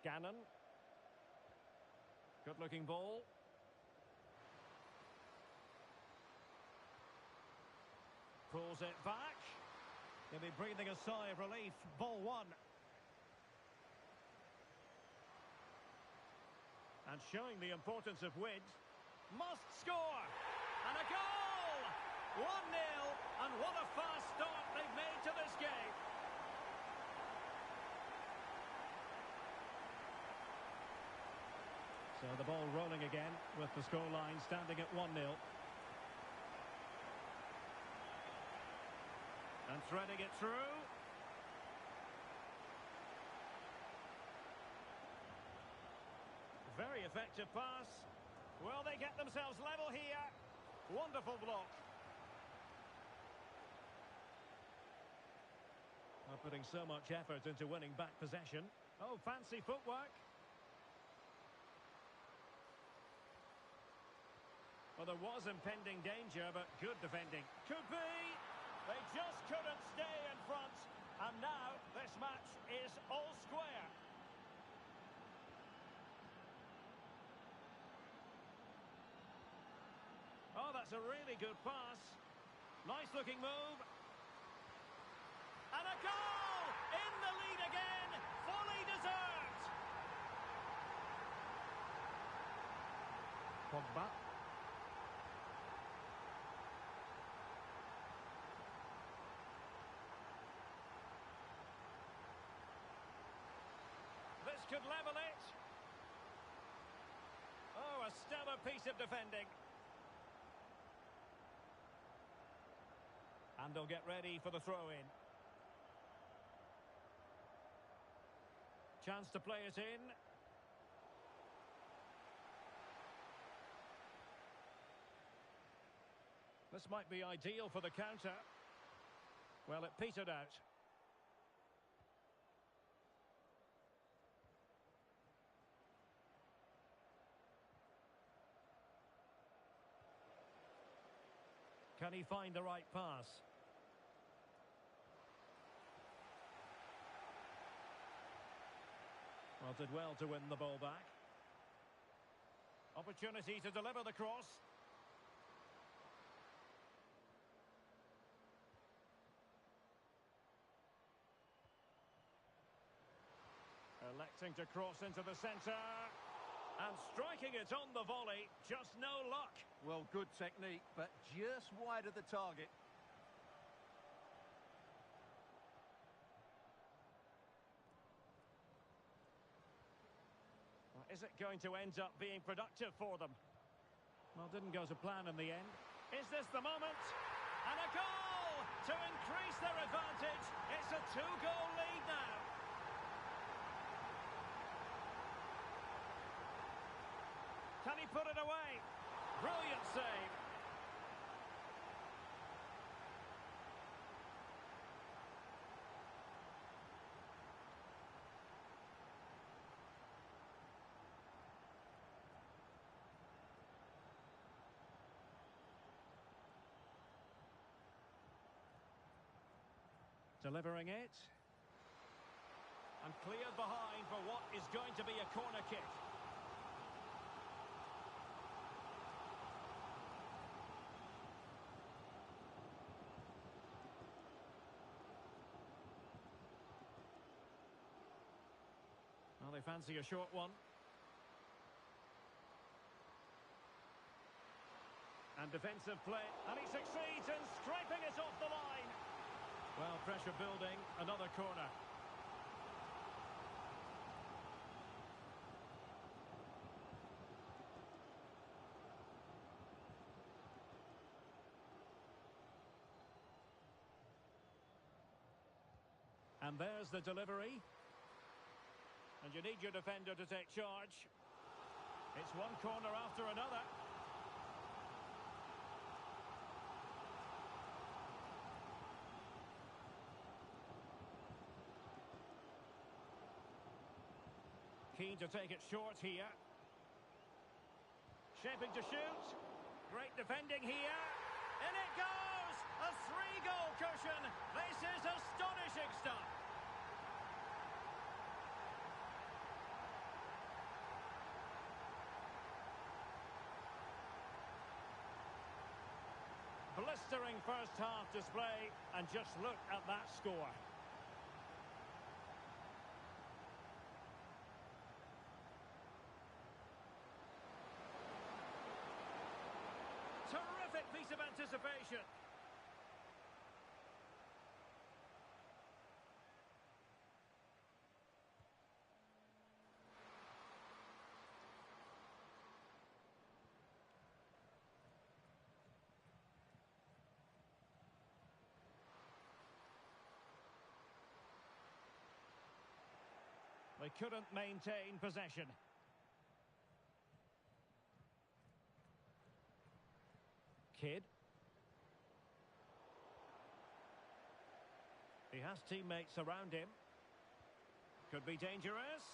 A: Gannon. Good-looking ball. Pulls it back. He'll be breathing a sigh of relief. Ball one. And showing the importance of width. Must score! And a goal! 1-0, and what a fast start they've made to this game. So the ball rolling again with the scoreline standing at 1-0. And threading it through. Very effective pass. Well, they get themselves level here. Wonderful block. They're putting so much effort into winning back possession. Oh, fancy footwork. Well, there was impending danger, but good defending. Could be. They just couldn't stay in front. And now this match is all square. Oh, that's a really good pass. Nice looking move. And a goal! In the lead again. Fully deserved. Pogba. This could level it. Oh, a stellar piece of defending. And they'll get ready for the throw-in. Chance to play it in. This might be ideal for the counter. Well, it petered out. Can he find the right pass? Well, did well to win the ball back. Opportunity to deliver the cross. Electing to cross into the centre. And striking it on the volley. Just no luck.
B: Well, good technique, but just wide of the target.
A: Is it going to end up being productive for them? Well, didn't go to plan in the end. Is this the moment? And a goal to increase their advantage. It's a 2-goal lead now. Can he put it away? Brilliant save. Delivering it. And cleared behind for what is going to be a corner kick. Well, they fancy a short one. And defensive play. And he succeeds in scraping it off the line. Well, pressure building. Another corner. And there's the delivery. And you need your defender to take charge. It's one corner after another. Keen to take it short here. Shaping to shoot. Great defending here. In it goes! A 3-goal cushion. This is astonishing stuff. Blistering first half display, and just look at that score. Terrific piece of anticipation. They couldn't maintain possession. Kidd. He has teammates around him. Could be dangerous.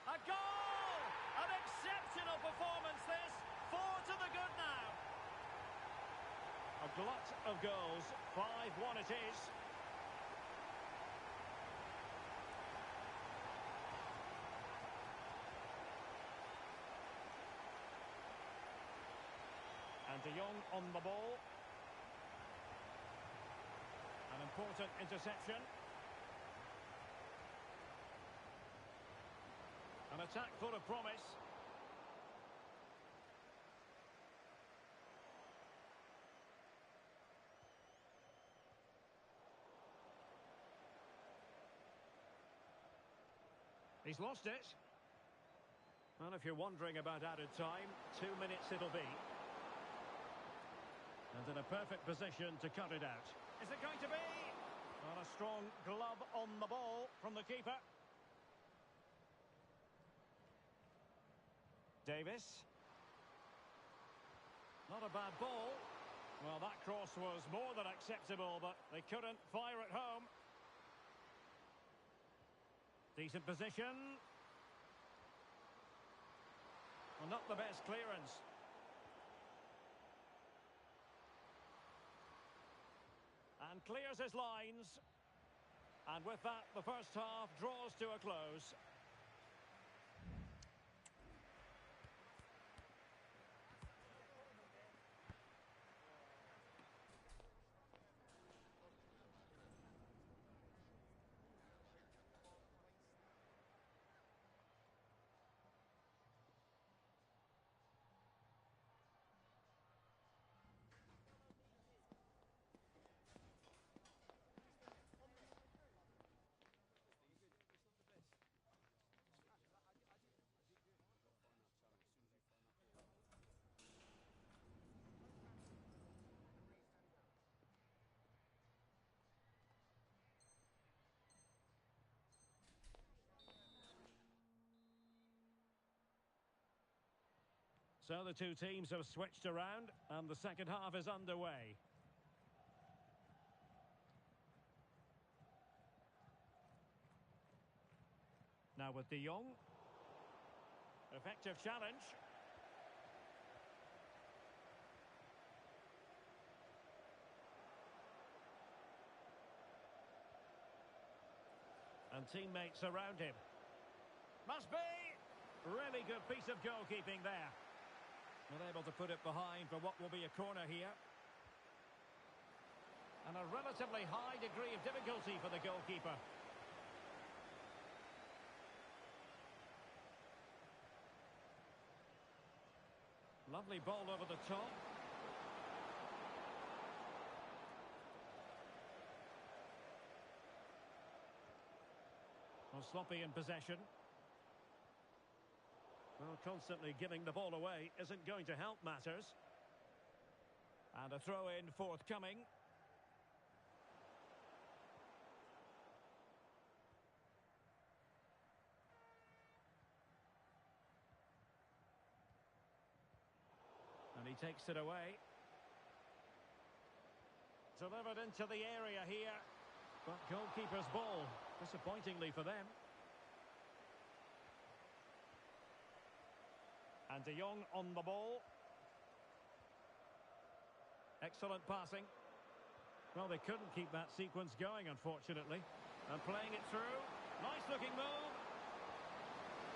A: A goal! An exceptional performance this. 4 to the good now. A glut of goals. 5-1 it is. And De Jong on the ball. An important interception. An attack full of promise. He's lost it. Well, if you're wondering about added time, 2 minutes it'll be. And in a perfect position to cut it out. Is it going to be? Well, a strong glove on the ball from the keeper. Davis. Not a bad ball. Well, that cross was more than acceptable, but they couldn't fire it home. Decent position. Well, not the best clearance. And clears his lines. And with that, the first half draws to a close. So the two teams have switched around and the second half is underway. Now with De Jong. Effective challenge. And teammates around him. Must be! Really good piece of goalkeeping there. Not able to put it behind for what will be a corner here. And a relatively high degree of difficulty for the goalkeeper. Lovely ball over the top. Well, sloppy in possession. Well, constantly giving the ball away isn't going to help matters. And a throw-in forthcoming. takes it away. Delivered into the area here. But goalkeeper's ball, disappointingly for them. And De Jong on the ball. Excellent passing. Well, they couldn't keep that sequence going, unfortunately. And playing it through. Nice-looking move.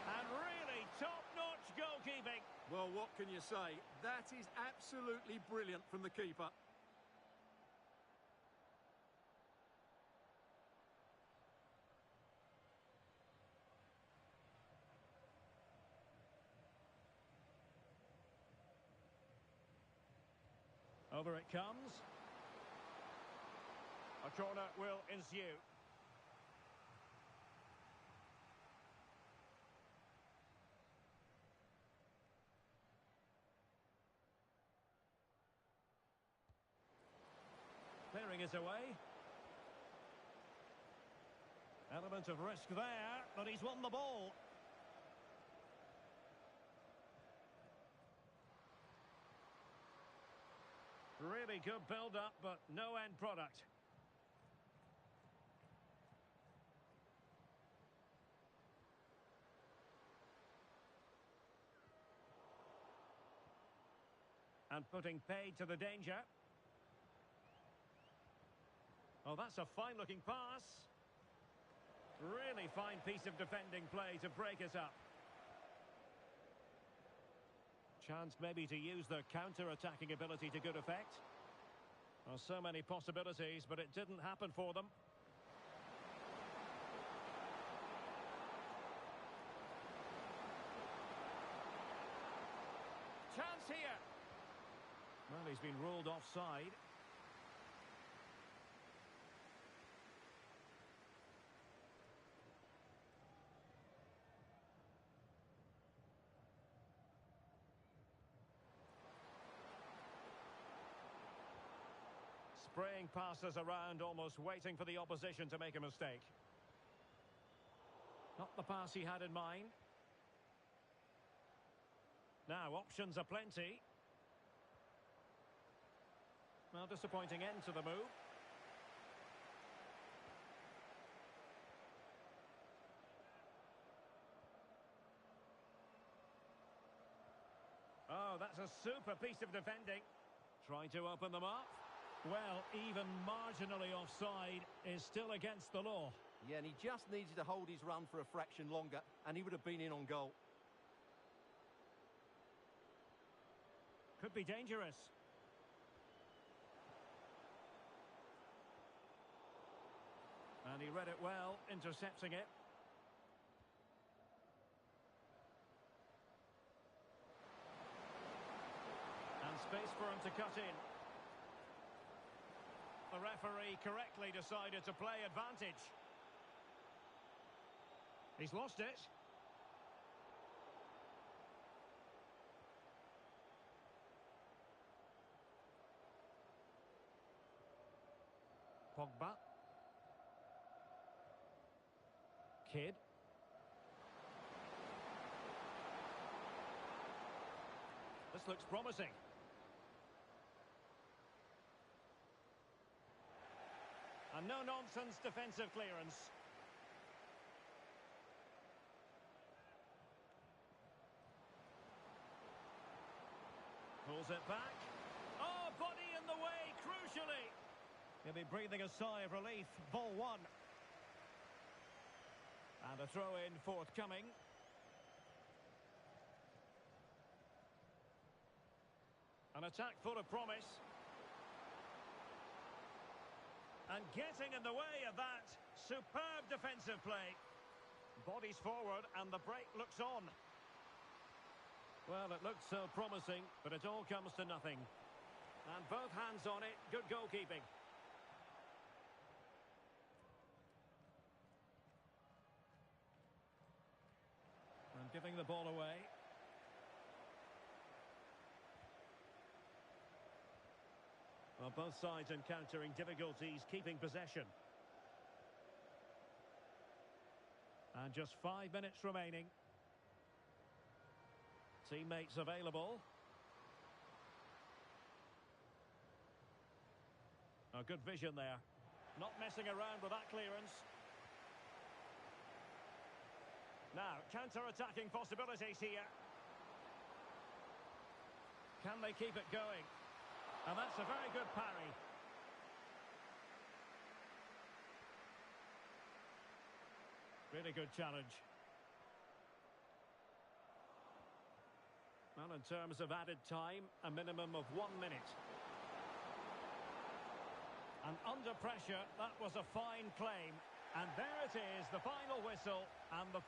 A: And really top-notch goalkeeping.
B: Well, what can you say? That is absolutely brilliant from the keeper.
A: Over it comes. A corner will ensue. Clearing is away. Element of risk there, but he's won the ball. Really good build-up, but no end product. And putting paid to the danger. Oh, that's a fine-looking pass. Really fine piece of defending play to break us up. Chance maybe to use their counter-attacking ability to good effect. Well, so many possibilities, but it didn't happen for them. Chance here. Well, he's been ruled offside. Spraying passes around, almost waiting for the opposition to make a mistake. Not the pass he had in mind. Now, options are plenty. Well, disappointing end to the move. Oh, that's a super piece of defending. Trying to open them up. Well, even marginally offside is still against the law.
B: Yeah, and he just needed to hold his run for a fraction longer, and he would have been in on goal.
A: Could be dangerous. And he read it well, intercepting it. And space for him to cut in. The referee correctly decided to play advantage. He's lost it. Pogba. Kid. This looks promising. A no-nonsense defensive clearance. Pulls it back. Oh, body in the way, crucially. He'll be breathing a sigh of relief. Ball one. And a throw-in forthcoming. An attack full of promise. And getting in the way of that. Superb defensive play. Bodies forward and the break looks on. Well, it looked so promising, but it all comes to nothing. And both hands on it. Good goalkeeping. And giving the ball away. Well, both sides encountering difficulties keeping possession. And just 5 minutes remaining. Teammates available. Oh, good vision there. Not messing around with that clearance. Now, counter-attacking possibilities here. Can they keep it going? And that's a very good parry. Really good challenge. Well, in terms of added time, a minimum of 1 minute. And under pressure, that was a fine claim. And there it is, the final whistle, and the...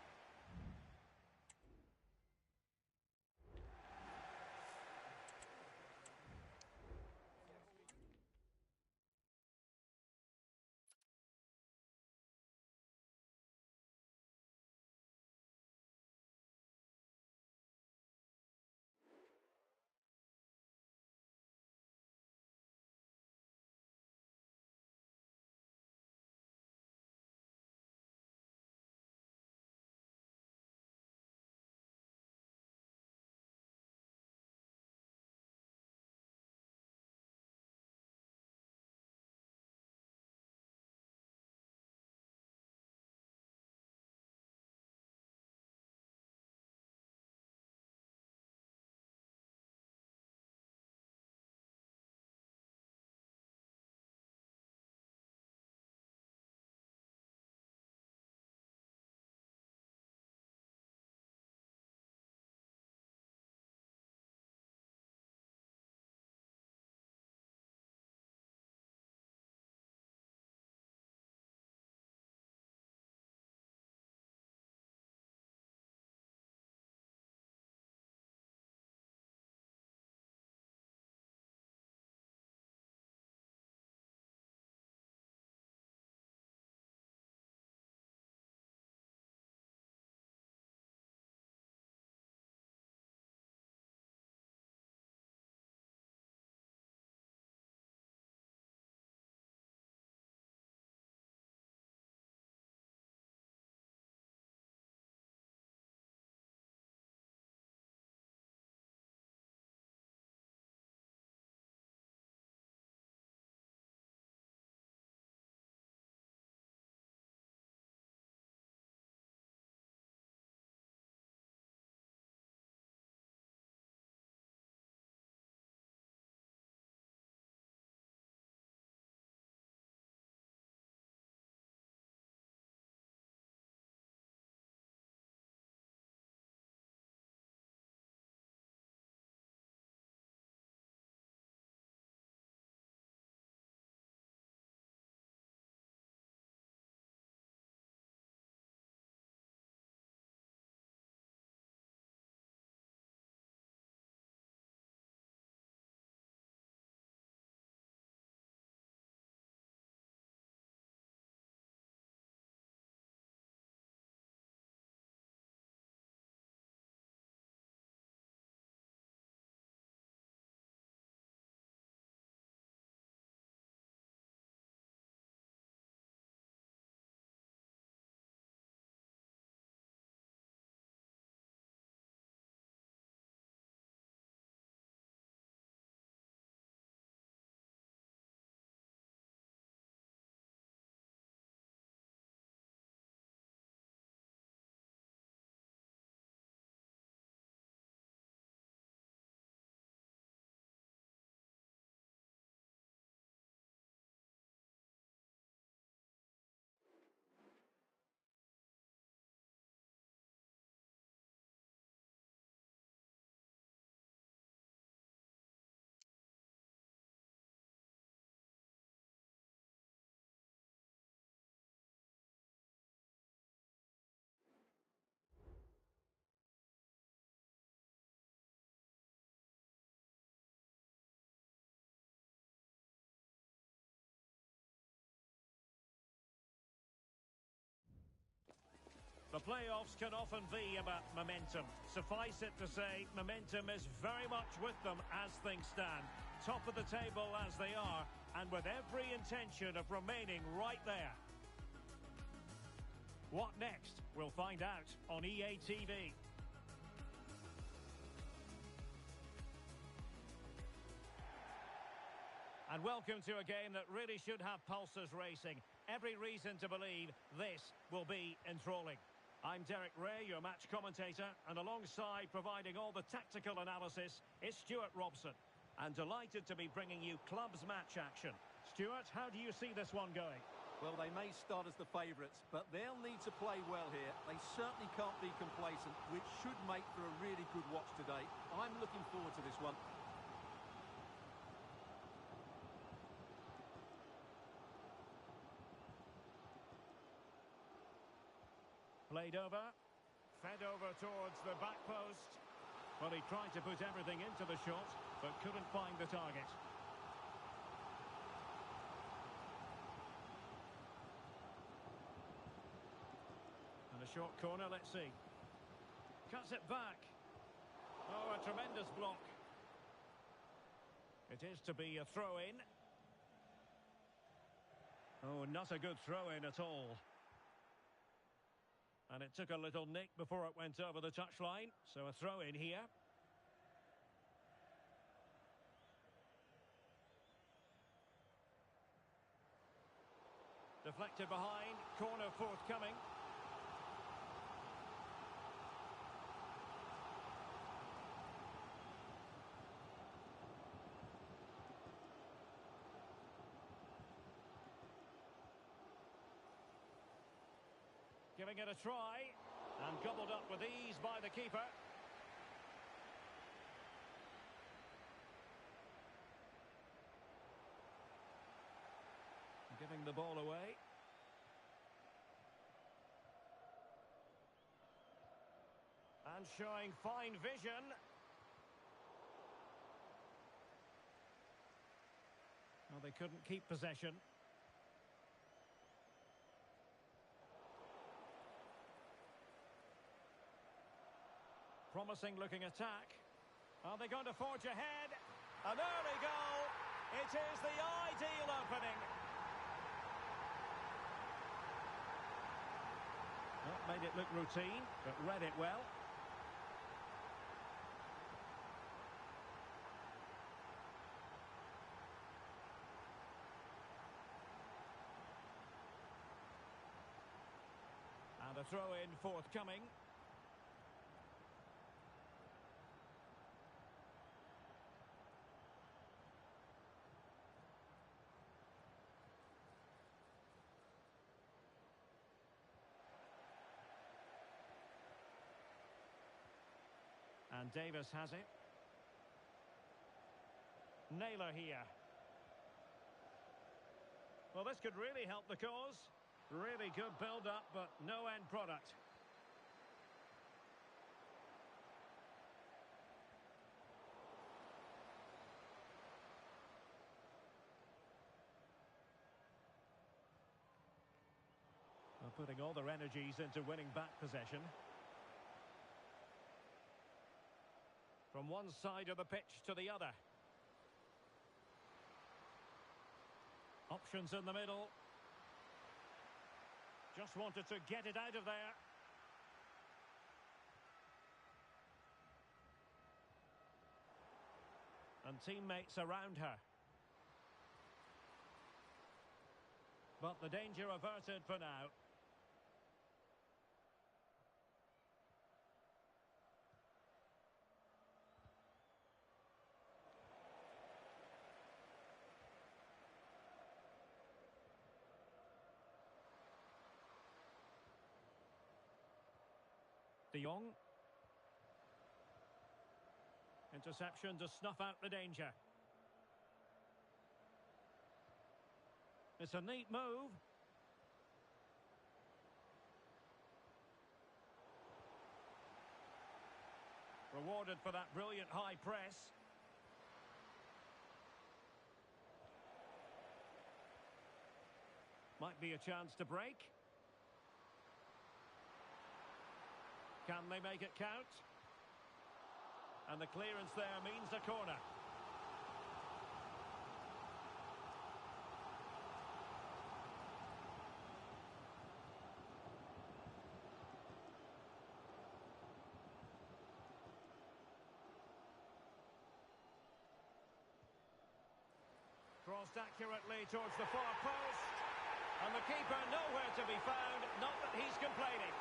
A: The playoffs can often be about momentum. Suffice it to say, momentum is very much with them as things stand. Top of the table as they are, and with every intention of remaining right there. What next? We'll find out on EA TV. And welcome to a game that really should have pulses racing. Every reason to believe this will be enthralling. I'm Derek Ray, your match commentator, and alongside providing all the tactical analysis is Stuart Robson. And delighted to be bringing you clubs match action. Stuart, how do you see this one going?
B: Well, they may start as the favourites, but they'll need to play well here. They certainly can't be complacent, which should make for a really good watch today. I'm looking forward to this one.
A: Played over, fed over towards the back post. Well, he tried to put everything into the shot, but couldn't find the target. And a short corner, let's see. Cuts it back. Oh, a tremendous block. It is to be a throw-in. Oh, not a good throw-in at all. And it took a little nick before it went over the touchline. So a throw in here. Deflected behind. Corner forthcoming. Giving it a try, and gobbled up with ease by the keeper. Giving the ball away. And showing fine vision. Well, they couldn't keep possession. Promising looking attack. Are they going to forge ahead? An early goal. It is the ideal opening. That made it look routine, but read it well. And a throw-in forthcoming. And Davis has it. Naylor here. Well, this could really help the cause. Really good build-up, but no end product. Well, putting all their energies into winning back possession. From one side of the pitch to the other. Options in the middle. Just wanted to get it out of there. And teammates around her. But the danger averted for now. De Jong. Interception to snuff out the danger. It's a neat move. Rewarded for that brilliant high press. Might be a chance to break. Can they make it count? And the clearance there means a corner. Crossed accurately towards the far post. And the keeper nowhere to be found. Not that he's complaining.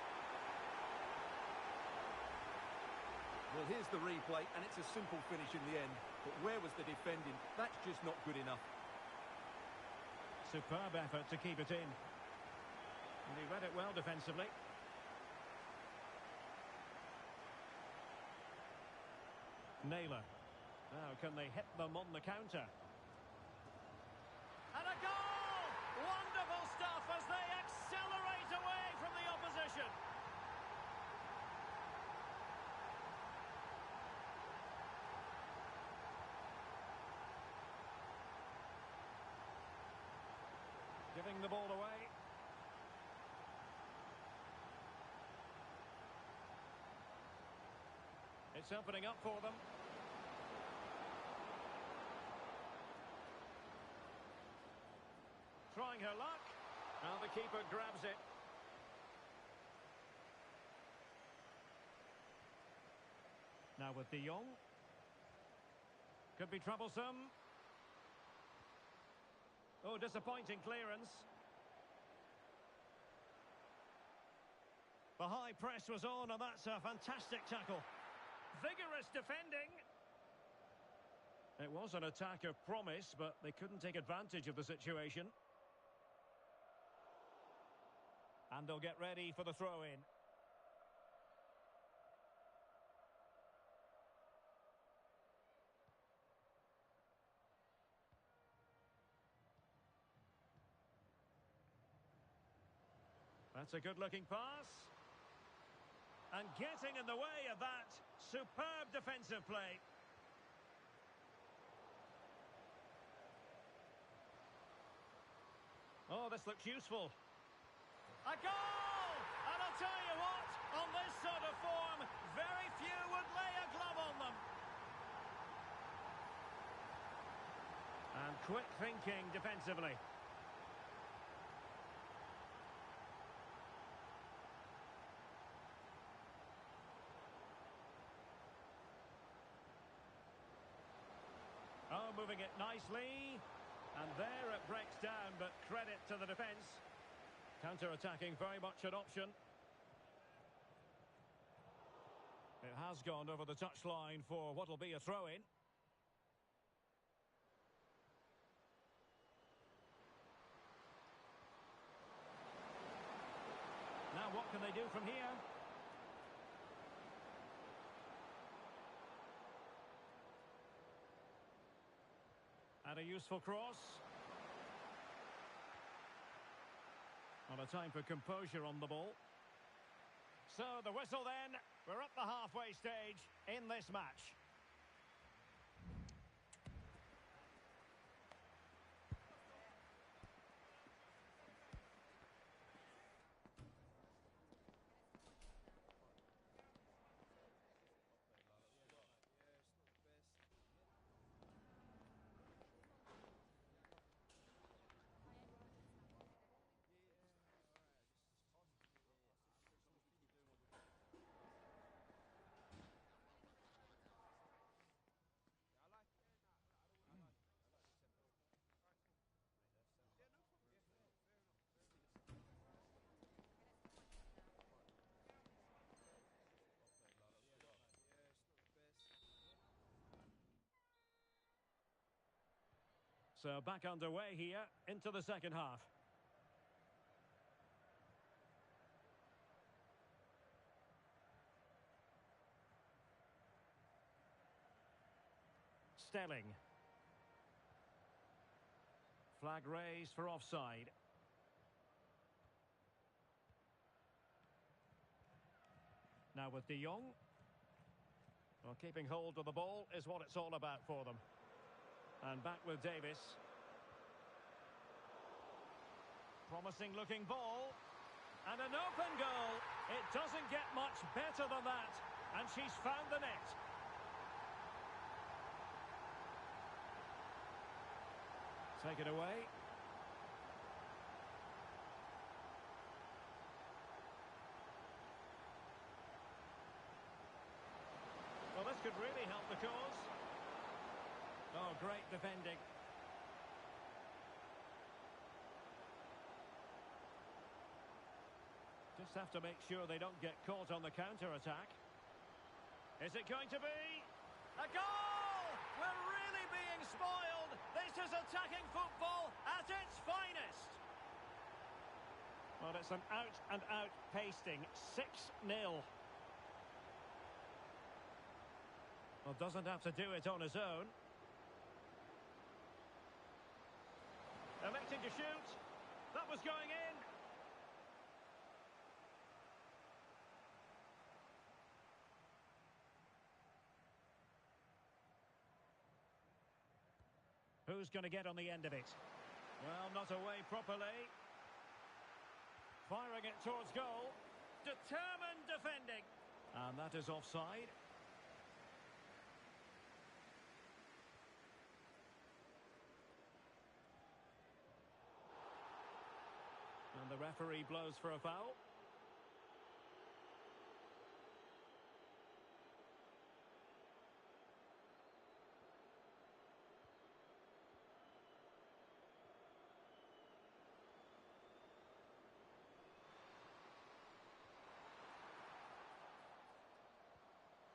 B: Well, here's the replay, and it's a simple finish in the end. But where was the defending? That's just not good enough.
A: Superb effort to keep it in. And he read it well defensively. Naylor. Now, can they hit them on the counter? And a goal! Wonderful stuff as they accelerate away from the opposition. Giving the ball away. It's opening up for them. Trying her luck. Now the keeper grabs it. Now with De Jong. Could be troublesome. Oh, disappointing clearance. The high press was on, and that's a fantastic tackle. Vigorous defending. It was an attack of promise, but they couldn't take advantage of the situation. And they'll get ready for the throw-in. That's a good-looking pass. And getting in the way of that. Superb defensive play. Oh, this looks useful. A goal! And I'll tell you what, on this sort of form, very few would lay a glove on them. And quick thinking defensively. Oh, moving it nicely. And there it breaks down, but credit to the defence. Counter-attacking, very much an option. It has gone over the touchline for what will be a throw-in. Now what can they do from here? And a useful cross. Not a time for composure on the ball. So the whistle then. We're at the halfway stage in this match. So back underway here into the second half. Sterling. Flag raised for offside. Now with De Jong. Well, keeping hold of the ball is what it's all about for them. And back with Davis. Promising looking ball. And an open goal. It doesn't get much better than that. And she's found the net. Take it away. Well, this could really help the cause. Oh, great defending. Just have to make sure they don't get caught on the counter-attack. Is it going to be a goal? We're really being spoiled. This is attacking football at its finest. Well, it's an out-and-out pasting. 6-0. Well, doesn't have to do it on his own. Electing to shoot. That was going in. Who's going to get on the end of it? Well, not away properly. Firing it towards goal. Determined defending. And that is offside. And the referee blows for a foul.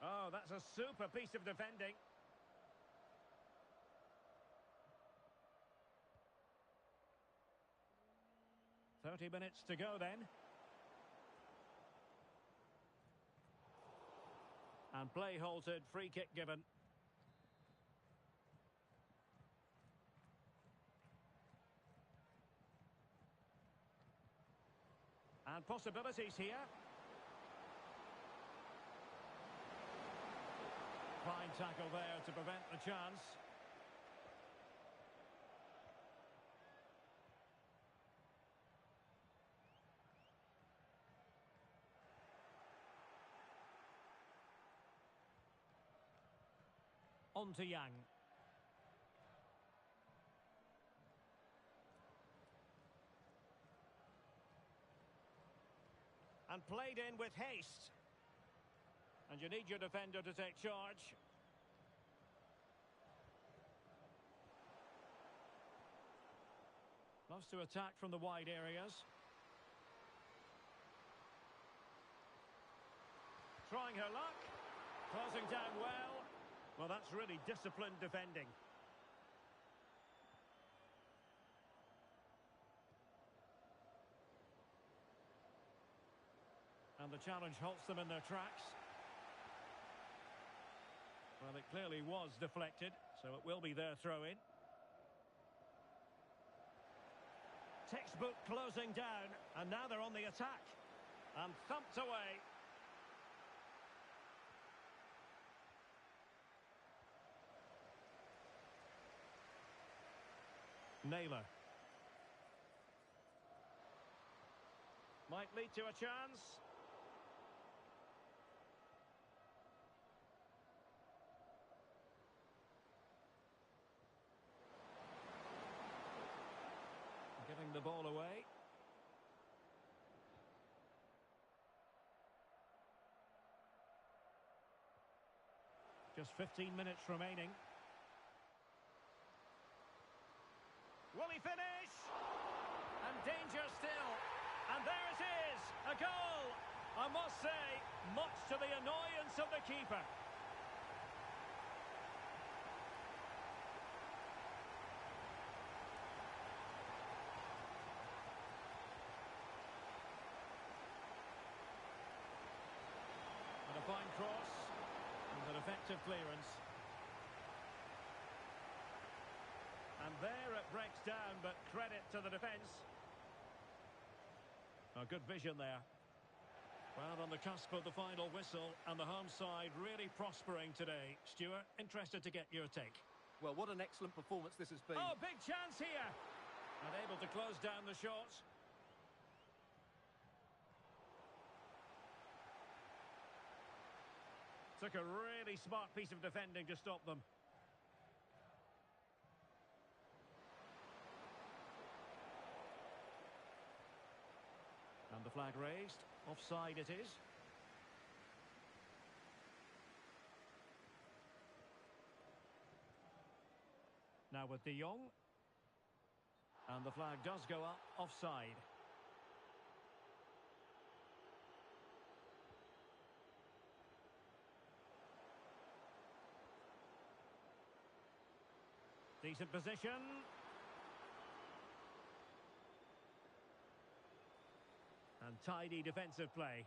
A: Oh, that's a super piece of defending. "30 minutes to go then. And play halted, free kick given. And possibilities here. Fine tackle there to prevent the chance. On to Yang. And played in with haste. And you need your defender to take charge. Loves to attack from the wide areas. Trying her luck. Closing down well. Well, that's really disciplined defending. And the challenge halts them in their tracks. Well, it clearly was deflected, so it will be their throw-in. Textbook closing down, and now they're on the attack. And thumped away. Naylor. Might lead to a chance. Giving the ball away. Just 15 minutes remaining. Will he finish? And danger still. And there it is, a goal. I must say, much to the annoyance of the keeper. And a fine cross, and an effective clearance. And there it breaks down, but credit to the defence. A good vision there. Well, on the cusp of the final whistle, and the home side really prospering today. Stuart, interested to get your take.
B: Well, what an excellent performance this has been.
A: Oh, big chance here! And able to close down the shot. Took a really smart piece of defending to stop them. And the flag raised. Offside it is. Now with De Jong. And the flag does go up. Offside. Decent position. And tidy defensive play.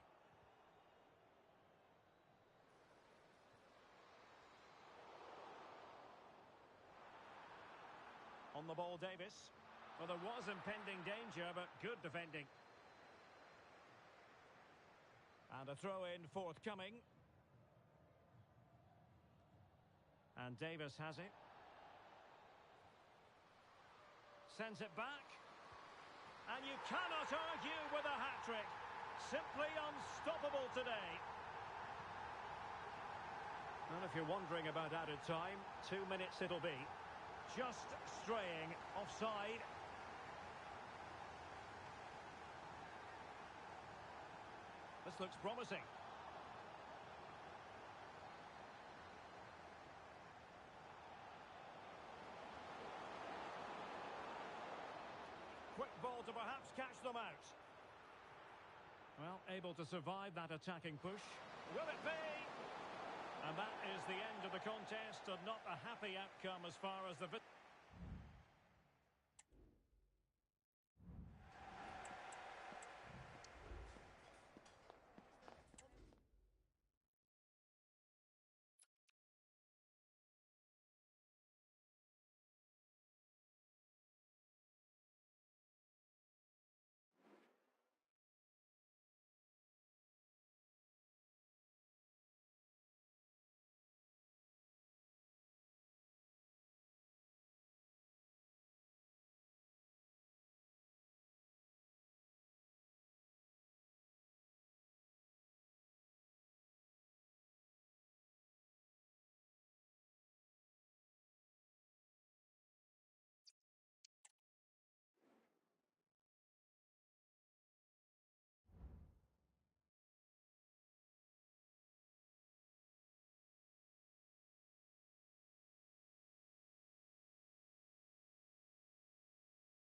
A: On the ball, Davis. Well, there was impending danger, but good defending. And a throw-in forthcoming. And Davis has it. Sends it back. And you cannot argue with a hat-trick. Simply unstoppable today. And if you're wondering about added time, 2 minutes it'll be. Just straying offside. This looks promising. Quick ball to perhaps catch them out. Well, able to survive that attacking push. Will it be? And that is the end of the contest, and not a happy outcome as far as the...